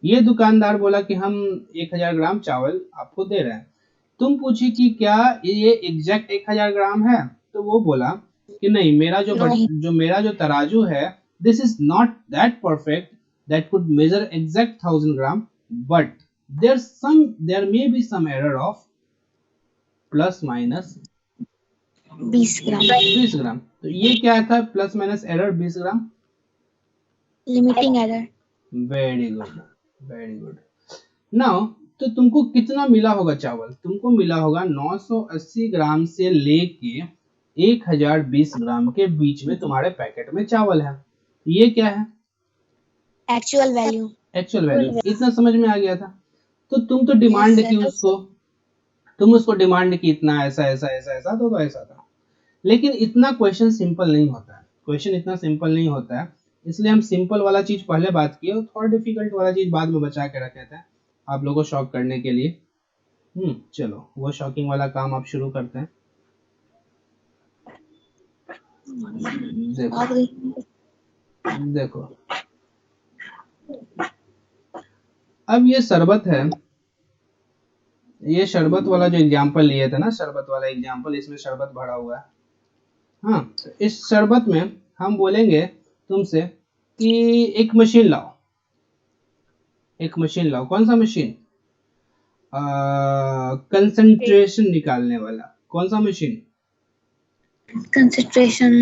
ये दुकानदार बोला कि हम 1000 ग्राम चावल आपको दे रहे हैं। तुम पूछी कि क्या ये एग्जैक्ट 1000 ग्राम है? तो वो बोला कि नहीं, मेरा जो तराजू है, this is not that perfect that could measure exact 1000 gram, but there may be some error of plus minus 20 gram. तो ये क्या था? Plus minus error 20 gram. Limiting error. Very good. Now तो तुमको कितना मिला होगा चावल? तुमको मिला होगा 980 ग्राम से लेके 1020 ग्राम के बीच में तुम्हारे पैकेट में चावल है। ये क्या है? Actual value. इतना समझ में आ गया था? तो तुम तो डिमांड की उसको, तुम उसको डिमांड की इतना ऐसा तो ऐसा था। लेकिन इतना क्वेश्चन सिंपल नहीं होता है। इसलिए हम सिंपल वाला चीज पहले बात किए और थोड़ा डिफिकल्ट वाला चीज बाद में बचा के रखे थे आप लोगों को शॉक करने के लिए। चलो वो शॉकिंग वाला काम आप शुरू करते हैं। देखो अब ये शरबत है, ये शरबत वाला जो एग्जाम्पल लिए थे ना, शरबत वाला एग्जाम्पल, इसमें शरबत भरा हुआ है। हाँ, तो इस शरबत में हम बोलेंगे तुमसे कि एक मशीन लाओ। कौन सा मशीन? कंसंट्रेशन निकालने वाला। कौन सा मशीन? कंसंट्रेशन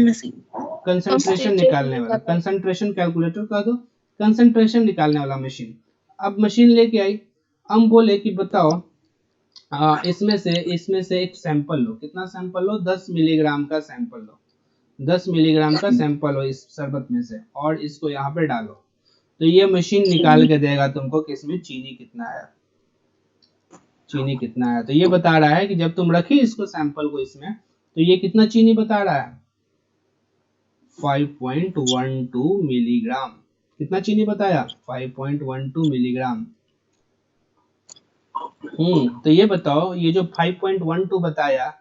निकालने वाला। कंसंट्रेशन कैलकुलेटर का दो, कंसंट्रेशन निकालने वाला मशीन। अब मशीन लेके आई, हम बोले कि बताओ इसमें से एक सैंपल लो। कितना सैंपल लो? 10 मिलीग्राम का सैंपल लो। 10 मिलीग्राम का सैंपल हो इस शरबत में से, और इसको यहाँ पे डालो। तो ये मशीन निकाल के देगा तुमको कि इसमें चीनी कितना है। तो ये बता रहा है कि जब तुम रखी इसको सैंपल को इसमें, तो ये कितना चीनी बता रहा है? 5.12 मिलीग्राम। कितना चीनी बताया? 5.12 मिलीग्राम। तो ये बताओ, ये जो 5.12 बताया,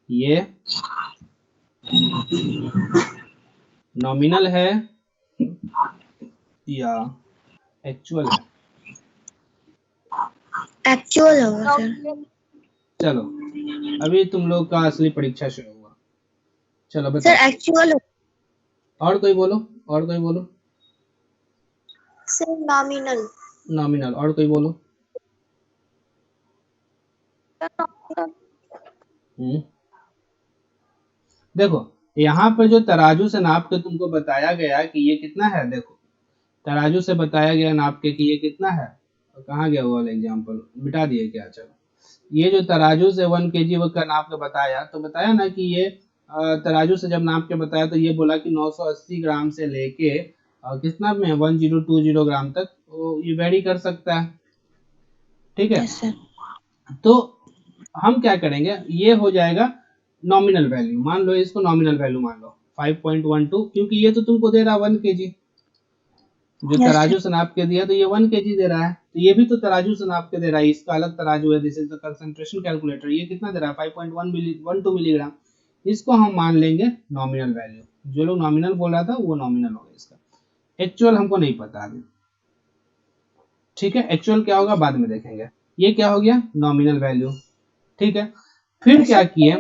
ये नॉमिनल है या एक्चुअल है? एक्चुअल होगा सर। चलो अभी तुम लोग का असली परीक्षा शुरू हुआ। चलो सर बताओ। एक्चुअल और कोई बोलो, और कोई बोलो। Sir nominal. नॉमिनल। और कोई बोलो। देखो यहाँ पर जो तराजू से नाप के तुमको बताया गया कि ये कितना है, देखो तराजू से बताया गया नाप के कि ये कितना है। कहाँ गया वो वाला एग्जाम्पल, मिटा दिए क्या? चलो, ये जो तराजू से 1 kg का नाप के बताया, तो बताया ना कि ये तराजू से जब नाप के बताया तो ये बोला कि 980 ग्राम से लेके कितना में 1020 ग्राम तक ये वेरी कर सकता है। ठीक है, यस सर। तो हम क्या करेंगे, ये हो जाएगा नॉमिनल वैल्यू। मान लो इसको नॉमिनल वैल्यू मान लो 5.12, क्योंकि ये तो तुमको दे रहा है 1 kg, जो यस तराजू सर। से नाप के दिया तो ये 1 kg दे रहा है, तो ये भी तो तराजू से नाप के दे रहा है, इसका अलग तराजू है, this is the concentration calculator. ये कितना दे रहा है? 5.12 मिलीग्राम। इसको हम मान लेंगे नॉमिनल वैल्यू। जो लोग नॉमिनल बोल रहा था वो नॉमिनल हो गया, इसका एक्चुअल हमको नहीं पता अभी। ठीक है, एक्चुअल क्या होगा बाद में देखेंगे। ये क्या हो गया? Nominal value. ठीक है, फिर क्या किए,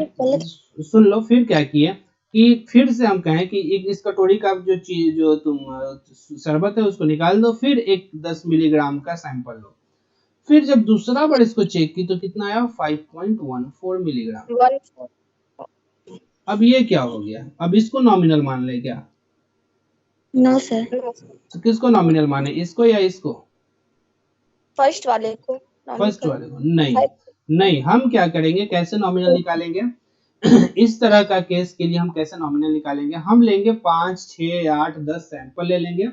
सुन लो, फिर क्या किए कि फिर से हम कहें कि एक इस कटोरी का जो चीज जो तुम शरबत है उसको निकाल दो, फिर एक 10 मिलीग्राम का सैंपल लो। फिर जब दूसरा बार इसको चेक की तो कितना आया? 5.14 मिलीग्राम। अब ये क्या हो गया? अब इसको नॉमिनल मान ले क्या? No sir. तो किसको नॉमिनल माने, इसको या इसको? फर्स्ट वाले को। फर्स्ट वाले को। नहीं नहीं, हम क्या करेंगे, कैसे नॉमिनल निकालेंगे? इस तरह का केस के लिए हम कैसे नॉमिनल निकालेंगे? हम लेंगे 5, 6, 8, 10 सैंपल ले लेंगे।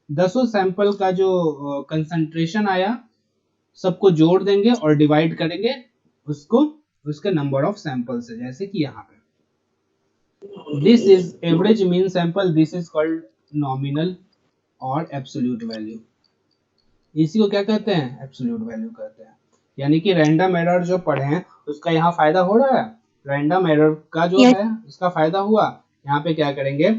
10 सैंपल का जो कंसंट्रेशन आया सबको जोड़ देंगे और डिवाइड करेंगे उसको उसके नंबर ऑफ सैंपल से, जैसे कि यहाँ पे this is average mean sample, this is called nominal और एब्सोल्यूट वैल्यू। इसी को क्या कहते हैं? एब्सोल्यूट वैल्यू कहते हैं। यानी कि रैंडम एरर जो पढ़े हैं उसका यहाँ फायदा हो रहा है। रैंडम एरर का जो यस। है इसका फायदा हुआ। यहाँ पे क्या करेंगे,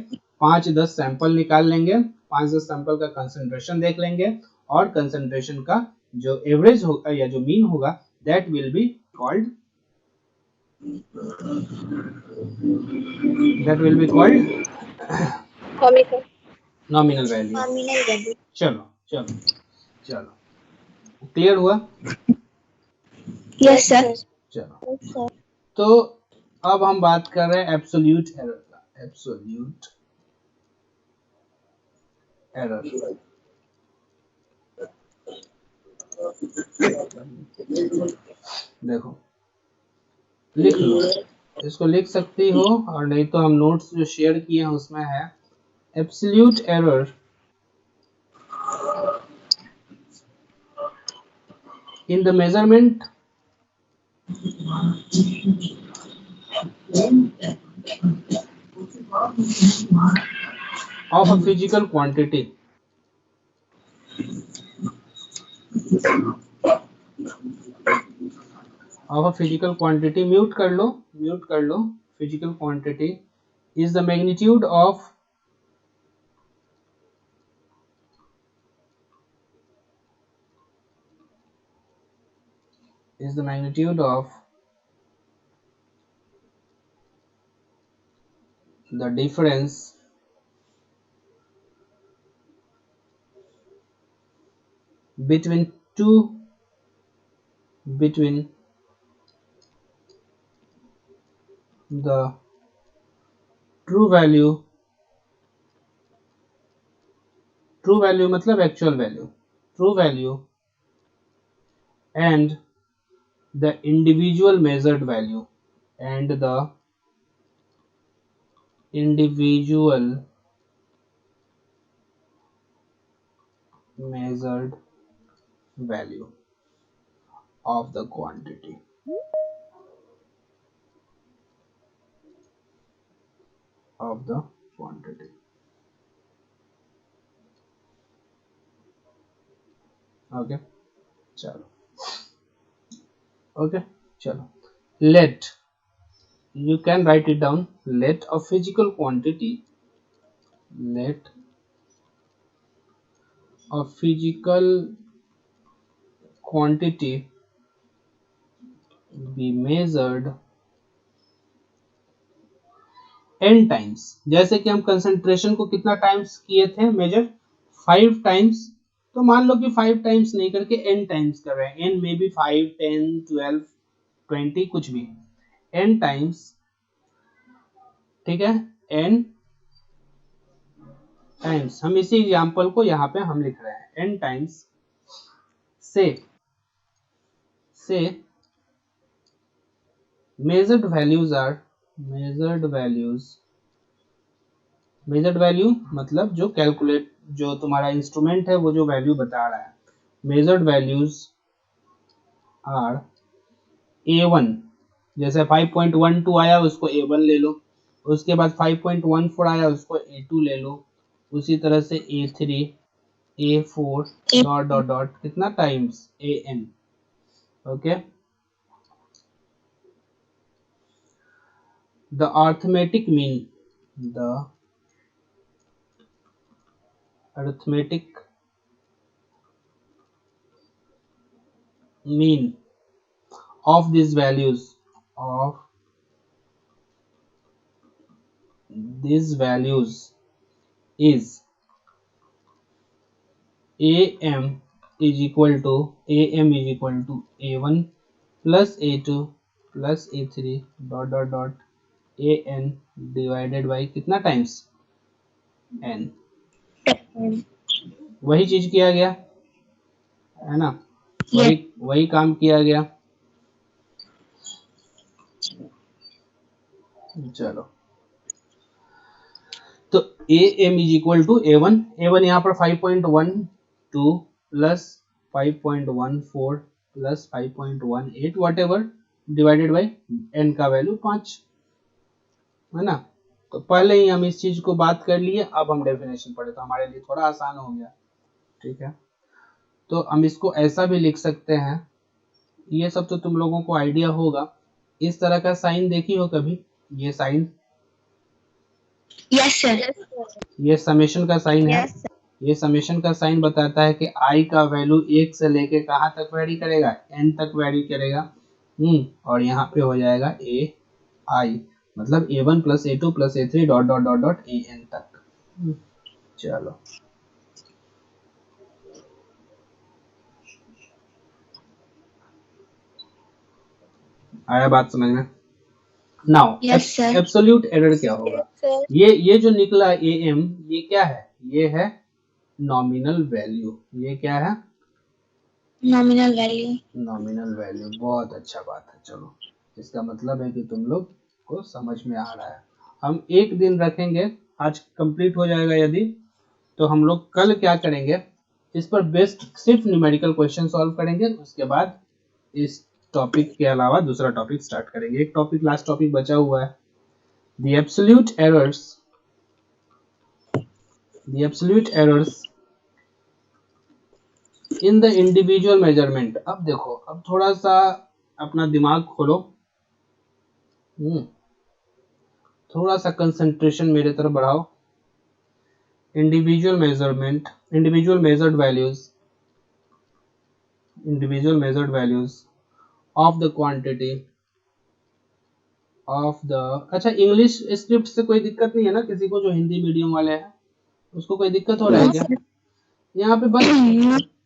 5-10 सैंपल निकाल लेंगे, 5-10 सैंपल का कंसंट्रेशन देख लेंगे, और कंसंट्रेशन का जो एवरेज होगा या जो मीन होगा that will be called nominal value. Nominal value. चलो चलो चलो, क्लियर हुआ? Yes sir. चलो, तो अब हम बात कर रहे हैं एब्सोल्यूट एरर का। एब्सोल्यूट एरर, देखो लिख लो, इसको लिख सकती हो, और नहीं तो हम नोट्स जो शेयर किए हैं उसमें है। Absolute error in the measurement of a physical quantity mute कर लो, म्यूट कर लो। Physical quantity is the magnitude of the difference between the true value मतलब actual value, true value and the individual measured value and the individual measured value of the quantity। of the quantity. Okay चलो, ओके चलो, let, you can write it down, let a physical quantity, let a physical quantity be measured n times. जैसे कि हम कंसंट्रेशन को कितना टाइम्स किए थे मेजर, 5 टाइम्स, तो मान लो कि 5 टाइम्स नहीं करके n टाइम्स कर रहे हैं, n में भी 5, 10, 12, 20 कुछ भी, n टाइम्स, ठीक है, n टाइम्स। हम इसी एग्जांपल को यहाँ पे हम लिख रहे हैं, n टाइम्स से measured values are, measured value मतलब जो कैलकुलेट, जो तुम्हारा इंस्ट्रूमेंट है वो जो वैल्यू बता रहा है, measured values are A1, जैसे 5.12 आया उसको A1 ले लो, उसके बाद 5.14 आया उसको A2 ले लो, उसी तरह से A3, A4 dot dot dot कितना times AN। Okay, the arithmetic mean of these values is AM is equal to A1 plus A2 plus A3 dot dot dot AN divided by कितना टाइम्स N। वही चीज किया गया है ना, वही काम किया गया। चलो, तो AM is equal to A1 यहाँ पर 5.12 plus 5.14 plus 5.18 what ever divided by N का वैल्यू 5 है ना। तो पहले ही हम इस चीज को बात कर लिए, अब हम डेफिनेशन पढ़े तो हमारे लिए थोड़ा आसान हो गया, ठीक है। तो हम इसको ऐसा भी लिख सकते हैं, ये सब तो तुम लोगों को आइडिया होगा, इस तरह का साइन देखी हो कभी, ये साइन, यस सर, ये समेशन का साइन है, ये समेशन का साइन बताता है कि i का वैल्यू 1 से लेके कहाँ तक वेरी करेगा, n तक वेरी करेगा, और यहाँ पे हो जाएगा ai, मतलब a1 plus a2 plus a3 dot dot dot dot an तक। चलो, आया बात समझ में। नाउ एब्सोल्यूट एरर क्या होगा, ये जो निकला am, ये क्या है, ये है नॉमिनल वैल्यू, ये क्या है नॉमिनल वैल्यू, नॉमिनल वैल्यू। बहुत अच्छा बात है, चलो इसका मतलब है कि तुम लोग को समझ में आ रहा है। हम एक दिन रखेंगे, आज कंप्लीट हो जाएगा यदि, तो हम लोग कल क्या करेंगे, इस पर बेस्ड सिर्फ न्यूमेरिकल क्वेश्चन सॉल्व करेंगे, उसके बाद इस टॉपिक के अलावा दूसरा टॉपिक स्टार्ट करेंगे। एक टॉपिक लास्ट टॉपिक बचा हुआ है, the absolute errors in the individual measurement। अब देखो, अब थोड़ा सा अपना दिमाग खोलो, थोड़ा सा कंसंट्रेशन मेरे तरफ बढ़ाओ। individual measured values of the quantity of the, अच्छा इंग्लिश स्क्रिप्ट से कोई दिक्कत नहीं है ना किसी को, जो हिंदी मीडियम वाले हैं उसको कोई दिक्कत हो रहा है क्या? यहाँ पे बस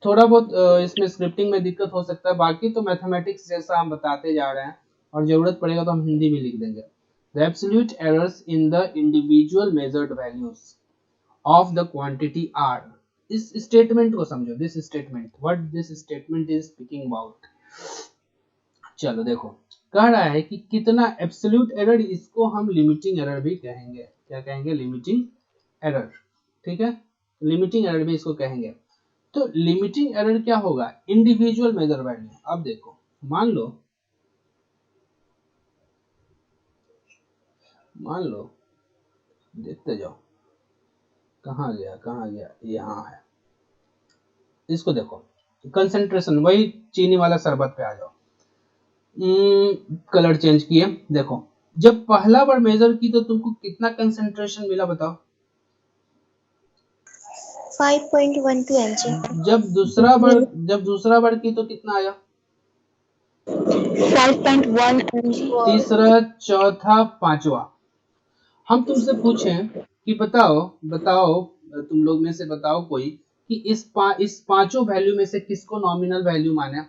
थोड़ा बहुत इसमें स्क्रिप्टिंग में दिक्कत हो सकता है, बाकी तो मैथमेटिक्स जैसा हम बताते जा रहे हैं, और जरूरत पड़ेगा तो हम हिंदी में लिख देंगे। The absolute errors in the individual measured values of the quantity are, इस स्टेटमेंट को समझो, this statement, what this statement is speaking about. चलो देखो, कह रहा है कि कितना एब्सोल्यूट एरर, इसको हम लिमिटिंग एरर भी कहेंगे, क्या कहेंगे, लिमिटिंग एरर, ठीक है, लिमिटिंग एरर भी इसको कहेंगे। तो लिमिटिंग एरर क्या होगा, इंडिविजुअल मेजर वैल्यू। अब देखो, मान लो देखते जाओ, कहाँ गया, यहाँ है। इसको देखो, कंसंट्रेशन, वही चीनी वाला शरबत पे आ जाओ। कलर चेंज किए, देखो जब पहला बार मेजर की तो तुमको कितना कंसंट्रेशन मिला बताओ। 5.12 mg. जब दूसरा बार की तो कितना आया? 5.1 mg. तीसरा, चौथा, पांचवा। हम तुमसे पूछें कि बताओ तुम लोग में से बताओ कोई कि इस पांचों वैल्यू में से किसको नॉमिनल वैल्यू माने,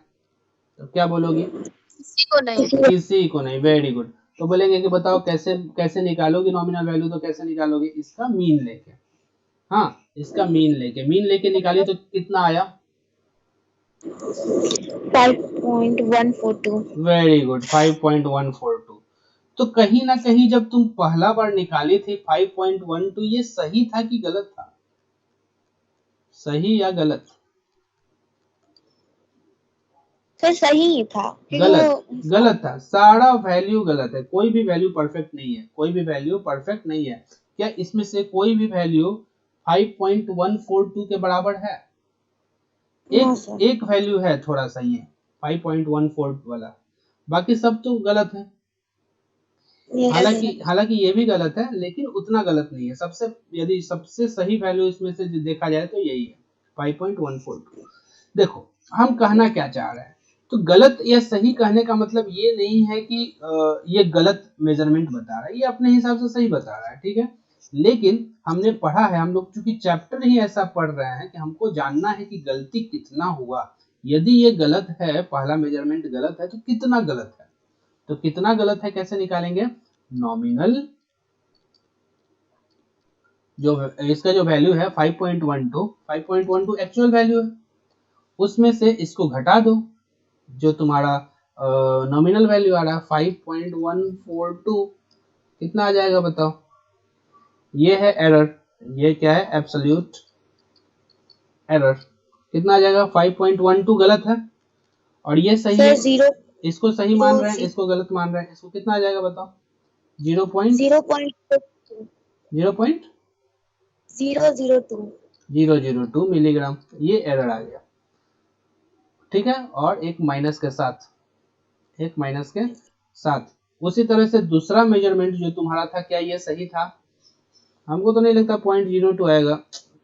तो क्या बोलोगी? किसी को नहीं। किसी को नहीं। Very good. तो बोलेंगे कि बताओ कैसे निकालोगी नॉमिनल वैल्यू, तो कैसे निकालोगे? इसका मीन लेके। हाँ, इसका मीन लेके निकाली तो कितना आया? 5.142. Very good, 5.142। तो कहीं ना कहीं जब तुम पहला बार निकाली थी 5.12, ये सही था कि गलत था? सही या गलत? सर सही ही था, गलत था। सारा वैल्यू गलत है, कोई भी वैल्यू परफेक्ट नहीं है। क्या इसमें से कोई भी वैल्यू 5.142 के बराबर है? एक वैल्यू है थोड़ा सा, ये 5.14 वाला, बाकी सब तो गलत है। हालांकि ये भी गलत है, लेकिन उतना गलत नहीं है। यदि सबसे सही वैल्यू इसमें से देखा जाए तो यही है, 5.142। देखो हम कहना क्या चाह रहे हैं, तो गलत या सही कहने का मतलब ये नहीं है कि ये गलत मेजरमेंट बता रहा है, ये अपने हिसाब से सही बता रहा है, ठीक है। लेकिन हमने पढ़ा है, हम लोग चूंकि चैप्टर ही ऐसा पढ़ रहे हैं कि हमको जानना है कि गलती कितना हुआ। यदि ये गलत है, पहला मेजरमेंट गलत है, तो कितना गलत है? तो कितना गलत है कैसे निकालेंगे? नॉमिनल, जो इसका जो वैल्यू है 5.12 एक्चुअल वैल्यू है, उसमें से इसको घटा दो, जो तुम्हारा नॉमिनल वैल्यू आ रहा है 5.142, कितना आ जाएगा बताओ? ये है एरर, ये क्या है? Absolute error. कितना आ जाएगा? 5.12 गलत है और ये सही है। इसको सही मान रहे हैं, इसको गलत मान रहे हैं, इसको कितना आ जाएगा बताओ? 0.002 मिलीग्राम, ये एरर आ गया, ठीक है। और एक माइनस के साथ उसी तरह से दूसरा मेजरमेंट जो तुम्हारा था, क्या ये सही था? हमको तो नहीं लगता 0.02 आएगा।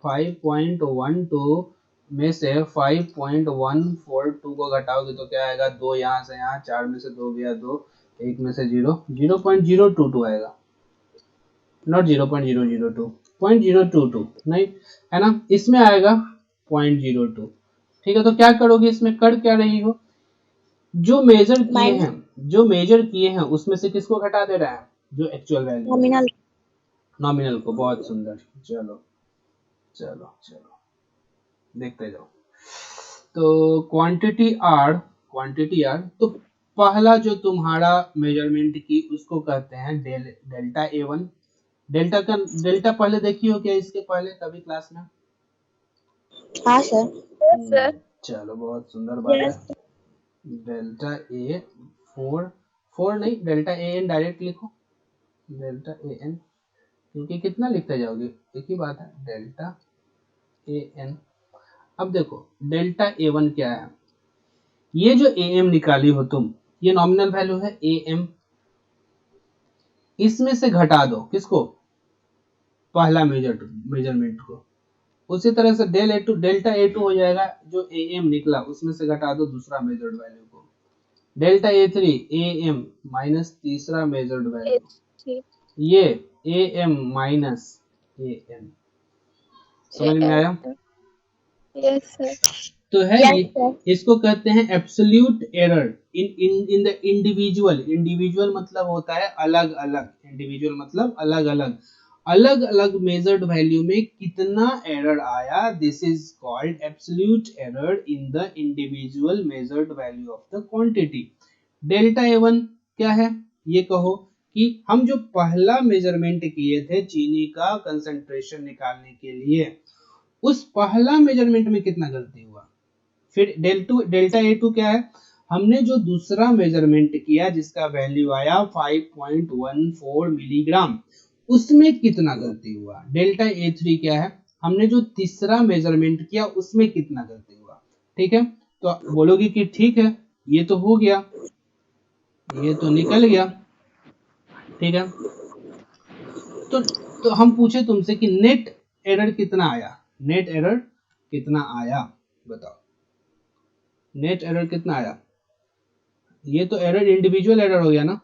5.12 में से 5.142 को घटाओगे तो क्या आएगा? 2 यहाँ से यहाँ, 4 में से 2 गया 2, 1 में से 0, 0.022 आएगा, नॉट 0.002, 0.022 नहीं है ना, इसमें आएगा 0.02। ठीक है, तो क्या करोगे इसमें? कर क्या रही हो? जो मेजर किए हैं उसमें से किसको घटा दे रहा है? जो एक्चुअल वैल्यू, नॉमिनल को। बहुत सुंदर। चलो देखते जाओ। तो क्वांटिटी आर, तो पहला जो तुम्हारा मेजरमेंट की उसको कहते हैं डेल्टा A1। डेल्टा पहले देखी हो क्या इसके पहले कभी क्लास में? हाँ सर। चलो बहुत सुंदर बात है। डेल्टा A4 नहीं, डेल्टा AN डायरेक्ट लिखो, डेल्टा AN, क्योंकि कितना लिखते जाओगे, एक ही बात है, डेल्टा AN। अब देखो डेल्टा A1 क्या है? ये जो AM निकाली हो तुम, ये नॉमिनल वैल्यू है AM, इसमें से घटा दो किसको? पहला मेजरमेंट को। उसी तरह से डेल्टा A2 हो जाएगा, जो AM निकला उसमें से घटा दो दूसरा मेजर्ड वैल्यू को। डेल्टा A3 AM माइनस तीसरा मेजर्ड वैल्यू, ये AM माइनस AM। समझ में आया? Yes sir. तो है इसको कहते हैं absolute error in the individual मतलब होता है अलग अलग, इंडिविजुअल मतलब अलग अलग मेजर्ड वैल्यू में कितना एरर आया, this is called absolute error in the individual measured value of the quantity. Delta A1 क्या है ये कहो कि हम जो पहला मेजरमेंट किए थे चीनी का कंसंट्रेशन निकालने के लिए, उस पहला मेजरमेंट में कितना गलती हुआ। फिर डेल्टा A2 क्या है? हमने जो दूसरा मेजरमेंट किया जिसका वैल्यू आया 5.14 मिलीग्राम, उसमें कितना गलती हुआ। डेल्टा A3 क्या है, हमने जो तीसरा मेजरमेंट किया उसमें कितना गलती हुआ। ठीक है, तो बोलोगे कि ठीक है ये तो हो गया, ये तो निकल गया। ठीक है, तो हम पूछे तुमसे कि नेट एरर कितना आया, नेट एरर कितना आया बताओ, नेट एरर कितना आया। ये तो एरर इंडिविजुअल एरर हो गया ना।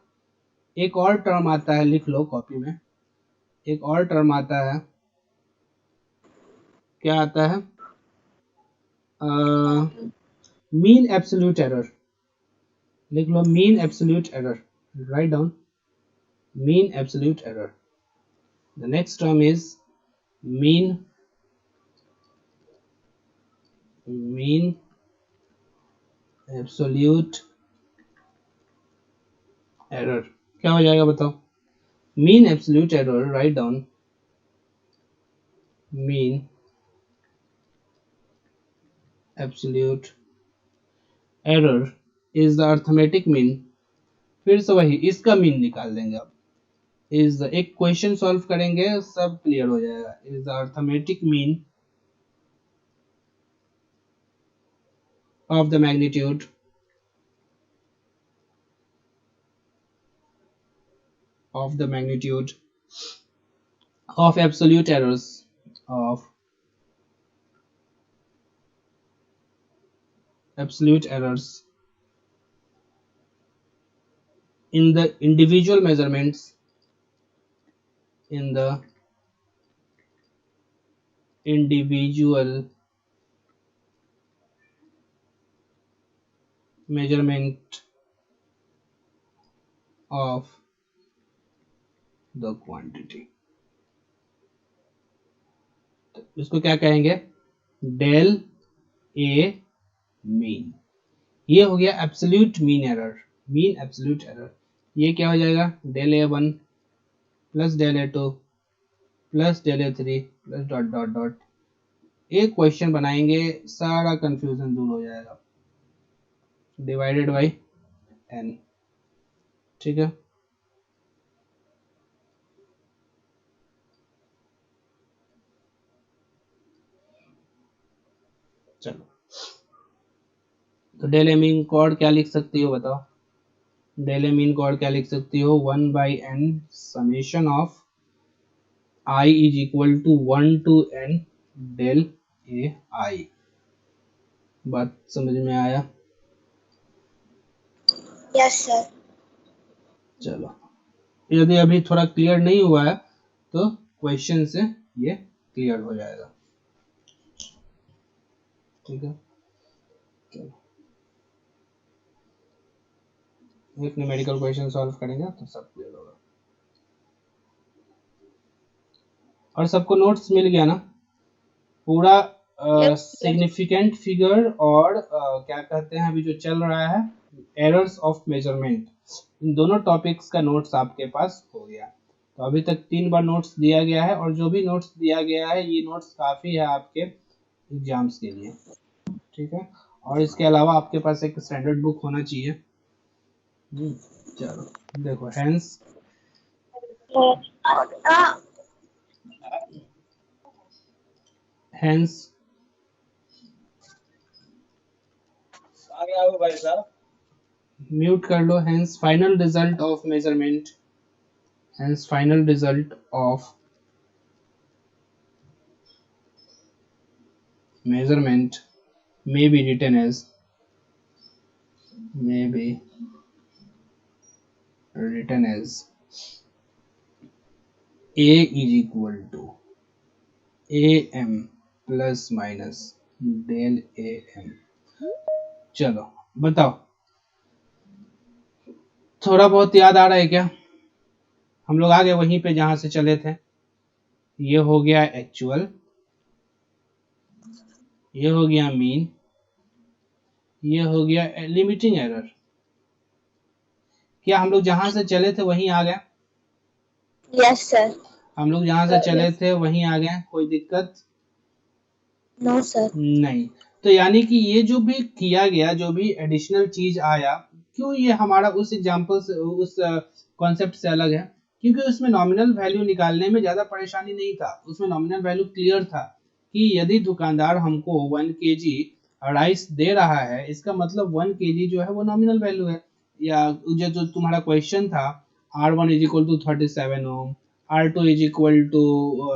एक और टर्म आता है, लिख लो कॉपी में, एक और टर्म आता है, क्या आता है, मीन एब्सोल्यूट एरर। लिख लो mean absolute error, write down mean absolute error. The next term is mean absolute error. क्या हो जाएगा बताओ, mean absolute error, write down mean absolute error is the arithmetic mean. फिर से वही, इसका मीन निकाल देंगे अब, इज द, एक क्वेश्चन सॉल्व करेंगे सब क्लियर हो जाएगा। Is the arithmetic mean of the magnitude of absolute errors of absolute errors in the individual measurements in the individual measurement of the quantity। तो इसको क्या कहेंगे, डेल ए मीन। ये हो गया absolute mean error, mean absolute error. ये क्या हो जाएगा, del A1 plus del A2 plus del A3 plus dot dot dot. एक क्वेश्चन बनाएंगे सारा कंफ्यूजन दूर हो जाएगा, डिवाइडेड बाई n। ठीक है, चलो तो डेल ए मीन कॉर्ड क्या लिख सकती हो बताओ, डेल ए मीन कॉर्ड क्या लिख सकती हो, 1/n summation of i is equal to 1 to n del a i. बात समझ में आया, यस सर। चलो यदि अभी थोड़ा क्लियर नहीं हुआ है तो क्वेश्चन से ये क्लियर हो जाएगा। ठीक है, चलो एक न्यूमेरिकल क्वेश्चन सॉल्व करेंगे तो सब क्लियर होगा। और सबको नोट्स मिल गया ना पूरा, सिग्निफिकेंट फिगर और क्या कहते हैं अभी जो चल रहा है एरर्स ऑफ मेजरमेंट, इन दोनों टॉपिक्स का नोट्स आपके पास हो गया। तो अभी तक 3 बार नोट्स दिया गया है, और जो भी नोट्स दिया गया है ये नोट्स काफ़ी है आपके एग्जाम्स के लिए। ठीक है, और इसके अलावा आपके पास एक स्टैंडर्ड बुक होना चाहिए। चलो देखो, हेंस भाई साहब म्यूट कर लो। Hence final result of measurement, hence final result of measurement may be written as A is equal to AM plus minus del AM। चलो बताओ, थोड़ा बहुत याद आ रहा है क्या, हम लोग आ गए वहीं पे जहां से चले थे। ये हो गया एक्चुअल, ये हो गया मीन, ये हो गया लिमिटिंग एरर। क्या हम लोग जहां से चले थे वहीं आ गए, यस सर। हम लोग जहां से चले थे वहीं आ गए, कोई दिक्कत नो सर। नहीं। तो यानी कि ये जो भी किया गया, जो भी एडिशनल चीज आया, क्यों ये हमारा उस एग्जांपल से, उस कॉन्सेप्ट से अलग है, क्योंकि उसमें नॉमिनल वैल्यू निकालने में ज़्यादा परेशानी नहीं था, उसमें नॉमिनल वैल्यू क्लियर था कि यदि दुकानदार हमको 1 kg राइस दे रहा है, इसका मतलब 1 kg जो है वो नॉमिनल वैल्यू है। या जो तुम्हारा क्वेश्चन था R1 is equal to 37 ohm, R2 is equal to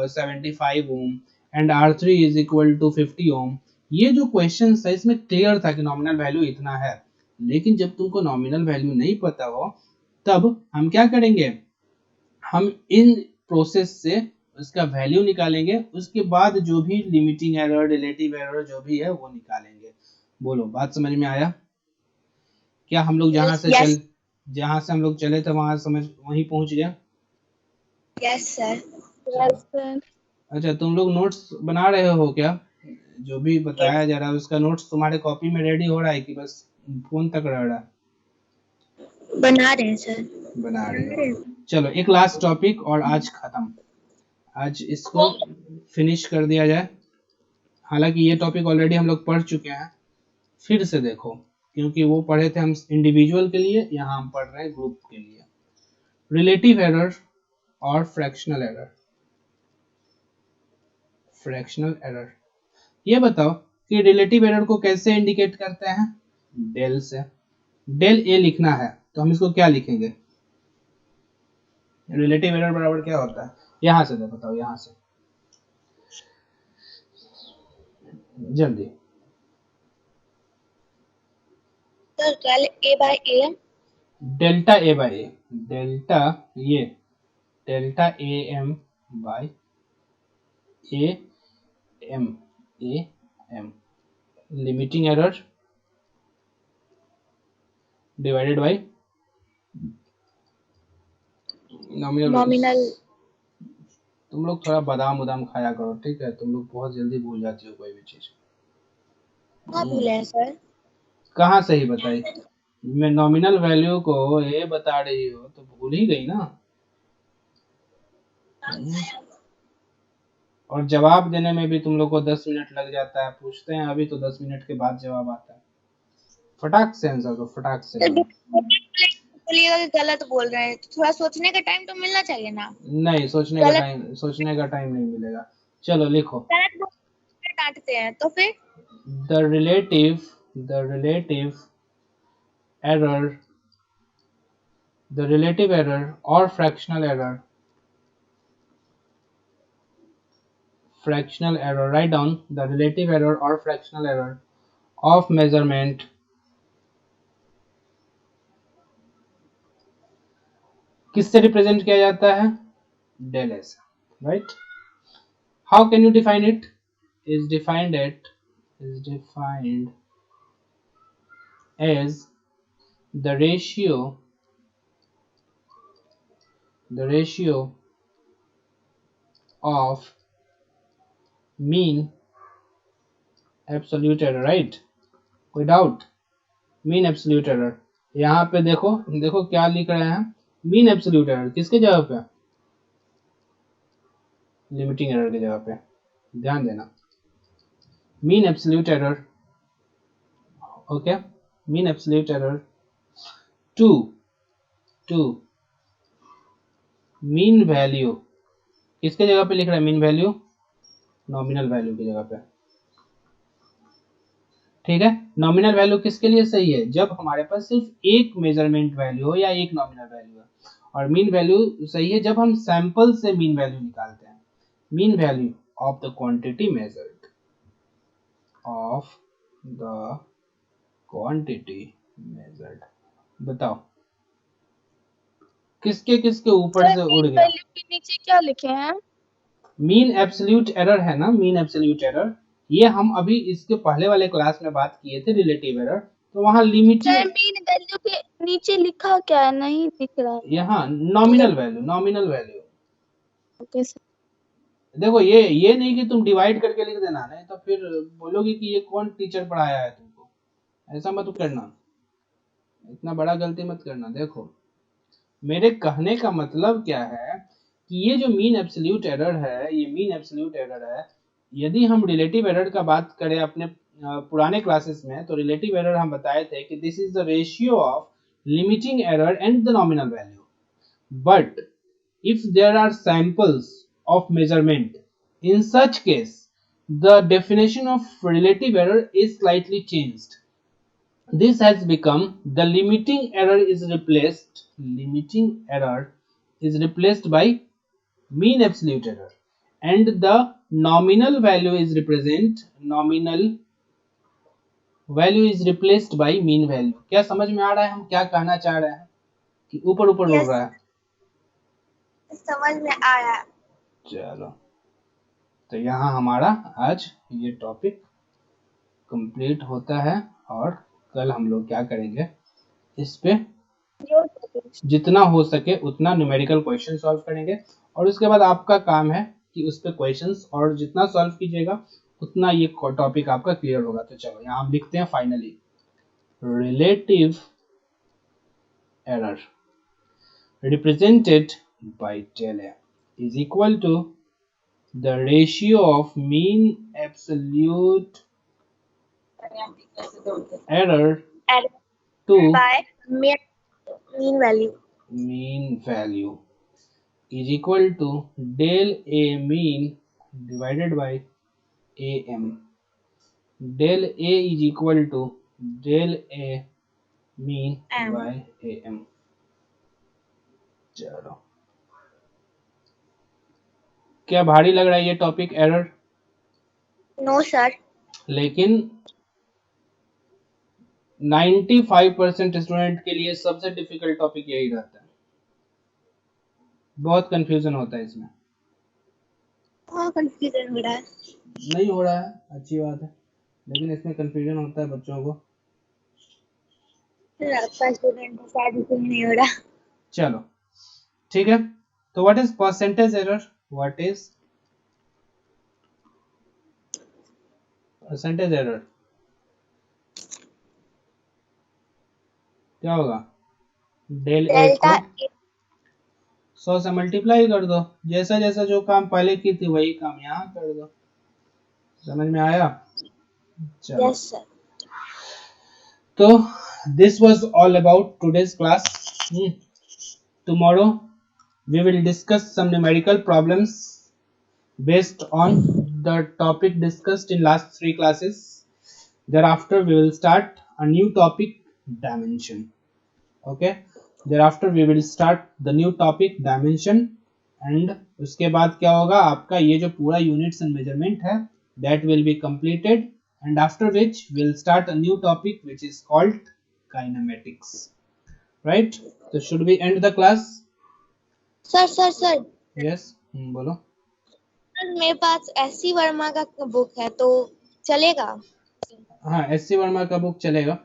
75 ohm and R3 is equal to 50 ohm, ये जो क्वेश्चन था इसमें क्लियर था कि नॉमिनल वैल्यू इतना है। लेकिन जब तुमको नॉमिनल वैल्यू नहीं पता हो तब हम क्या करेंगे, हम इन प्रोसेस से उसका वैल्यू निकालेंगे, उसके बाद जो भी लिमिटिंग एरर, रिलेटिव एरर जो भी है वो निकालेंगे। बोलो, बात समझ में आया? क्या हम लोग जहां से हम लोग चले थे वहां समझ वहीं पहुंच गए? Yes sir. Yes sir. अच्छा, तुम लोग नोट्स बना रहे हो क्या? जो भी बताया जा रहा है उसका नोट्स तुम्हारे कॉपी में रेडी हो रहा है कि बस फोन तक रह रहा है? बना रहे हैं सर। बना रहे हो। चलो एक लास्ट टॉपिक और आज खत्म, आज इसको फिनिश कर दिया जाए। हालांकि ये टॉपिक ऑलरेडी हम लोग पढ़ चुके हैं, फिर से देखो, क्योंकि वो पढ़े थे हम इंडिविजुअल के लिए, यहाँ हम पढ़ रहे हैं ग्रुप के लिए। रिलेटिव एरर और फ्रैक्शनल एरर। फ्रैक्शनल एरर, ये बताओ कि रिलेटिव एरर को कैसे इंडिकेट करते हैं? डेल से। डेल ए लिखना है तो हम इसको क्या लिखेंगे? रिलेटिव एरर बराबर क्या होता है? यहां से बताओ, यहां से जल्दी। Sir del A by A. Delta A by A, delta ये delta A M by A M, A M. Limiting error divided by nominal. तुम लोग थोड़ा बादाम उदाम खाया करो, ठीक है? तुम लोग बहुत जल्दी भूल जाती हो कोई भी चीज। कहाँ भूले हैं सर? कहाँ सही बताई? मैं नॉमिनल वैल्यू को ए बता रही हो तो भूल ही गई ना। और जवाब देने में भी तुम लोग को 10 मिनट लग जाता है, पूछते हैं अभी तो 10 मिनट के बाद जवाब आता है। फटाक से आंसर दो, फटाक से। बोलिएगा कि गलत बोल रहे हैं, तो थोड़ा सोचने का टाइम तो मिलना चाहिए ना। नहीं, सोचने का टाइम नहीं मिलेगा। चलो लिखो। गलत बोल के डांटते हैं तो फिर the relative error, the relative error or fractional error, write down the relative error or fractional error of measurement किससे रिप्रेजेंट किया जाता है? Del S, right? How can you define it? is defined as the ratio of mean absolute error, right? कोई डाउट? मीन एब्सोल्यूट एरर, यहाँ पे देखो देखो क्या लिख रहे हैं, मीन एब्सोल्यूट एरर किसके जगह पे? लिमिटिंग एरर की जगह पे। ध्यान देना, mean absolute error, okay, mean absolute error to mean value किसके जगह पे लिख रहा है? मीन वैल्यू नॉमिनल वैल्यू की जगह पे, ठीक है? नॉमिनल वैल्यू किसके लिए सही है? जब हमारे पास सिर्फ एक मेजरमेंट वैल्यू हो या एक नॉमिनल वैल्यू है। और मीन वैल्यू सही है जब हम सैंपल से मीन वैल्यू निकालते हैं। Mean value of the quantity measured, of the quantity measured. बताओ किसके किसके ऊपर से उड़ गया? वैल्यू के नीचे क्या लिखे हैं? मीन एब्सोल्यूट एरर है ना, मीन एब्सोल्यूट एरर। ये हम अभी इसके पहले वाले क्लास में बात किए थे, रिलेटिव एरर। तो वहां लिमिटिंग, मीन वैल्यू के नीचे लिखा क्या है? नहीं दिख रहा है। यहाँ नॉमिनल वैल्यू। Okay sir. देखो ये नहीं कि तुम डिवाइड करके लिख देना, नहीं तो फिर बोलोगे कि ये कौन टीचर पढ़ाया है तुमको। ऐसा मत करना, इतना बड़ा गलती मत करना। देखो मेरे कहने का मतलब क्या है कि ये जो मीन एब्सोल्यूट एरर है, ये मीन एब्सोल्यूट एरर है। यदि हम रिलेटिव एरर का बात करें अपने पुराने क्लासेस में, तो रिलेटिव एरर हम बताए थे कि this is the ratio of limiting error and the nominal value. But if there are samples of measurement. In such case, the definition of relative error is slightly changed. This has become the limiting error is replaced by mean absolute error, and the nominal value is replaced by mean value. क्या समझ में आ रहा है हम क्या कहना चाह रहे हैं कि ऊपर ऊपर बोल रहा है? समझ में आया। चलो, तो यहाँ हमारा आज ये टॉपिक कंप्लीट होता है और कल हम लोग क्या करेंगे, इस पे जितना हो सके उतना न्यूमेरिकल क्वेश्चन सॉल्व करेंगे और उसके बाद आपका काम है कि उस पे क्वेश्चंस और जितना सॉल्व कीजिएगा उतना ये टॉपिक आपका क्लियर होगा। तो चलो यहाँ हम लिखते हैं finally, relative error represented by del A is equal to the ratio of mean absolute error to by mean value is equal to del A mean divided by AM. Del A is equal to del A mean by AM. चलो, क्या भारी लग रहा है ये टॉपिक एरर? No sir. लेकिन 95% स्टूडेंट के लिए सबसे डिफिकल्ट टॉपिक यही रहता है, बहुत कंफ्यूजन होता है इसमें। हाँ, कंफ्यूजन हो रहा है। नहीं हो रहा है, अच्छी बात है, लेकिन इसमें कंफ्यूजन होता है बच्चों को। आपका स्टूडेंट शायद इसमें नहीं हो रहा। चलो ठीक है, तो what is percentage error? What is percentage error? क्या होगा? डेल ए को 100 से मल्टीप्लाई कर दो, जैसा जैसा जो काम पहले की थी वही काम यहाँ कर दो। समझ में आया? चलो, यस सर। तो this was all about today's class. Tomorrow we will discuss some numerical problems based on the topic discussed in last 3 classes. Thereafter we will start a new topic, dimension. Okay, thereafter we will start the new topic, dimension, and उसके बाद क्या होगा, आपका ये जो पूरा units and measurement है that will be completed, and after which we will start a new topic which is called kinematics. Right? So should we end the class? Sir Yes, बोलो। मेरे पास एससी वर्मा का बुक है तो चलेगा? हाँ, एससी वर्मा का बुक चलेगा।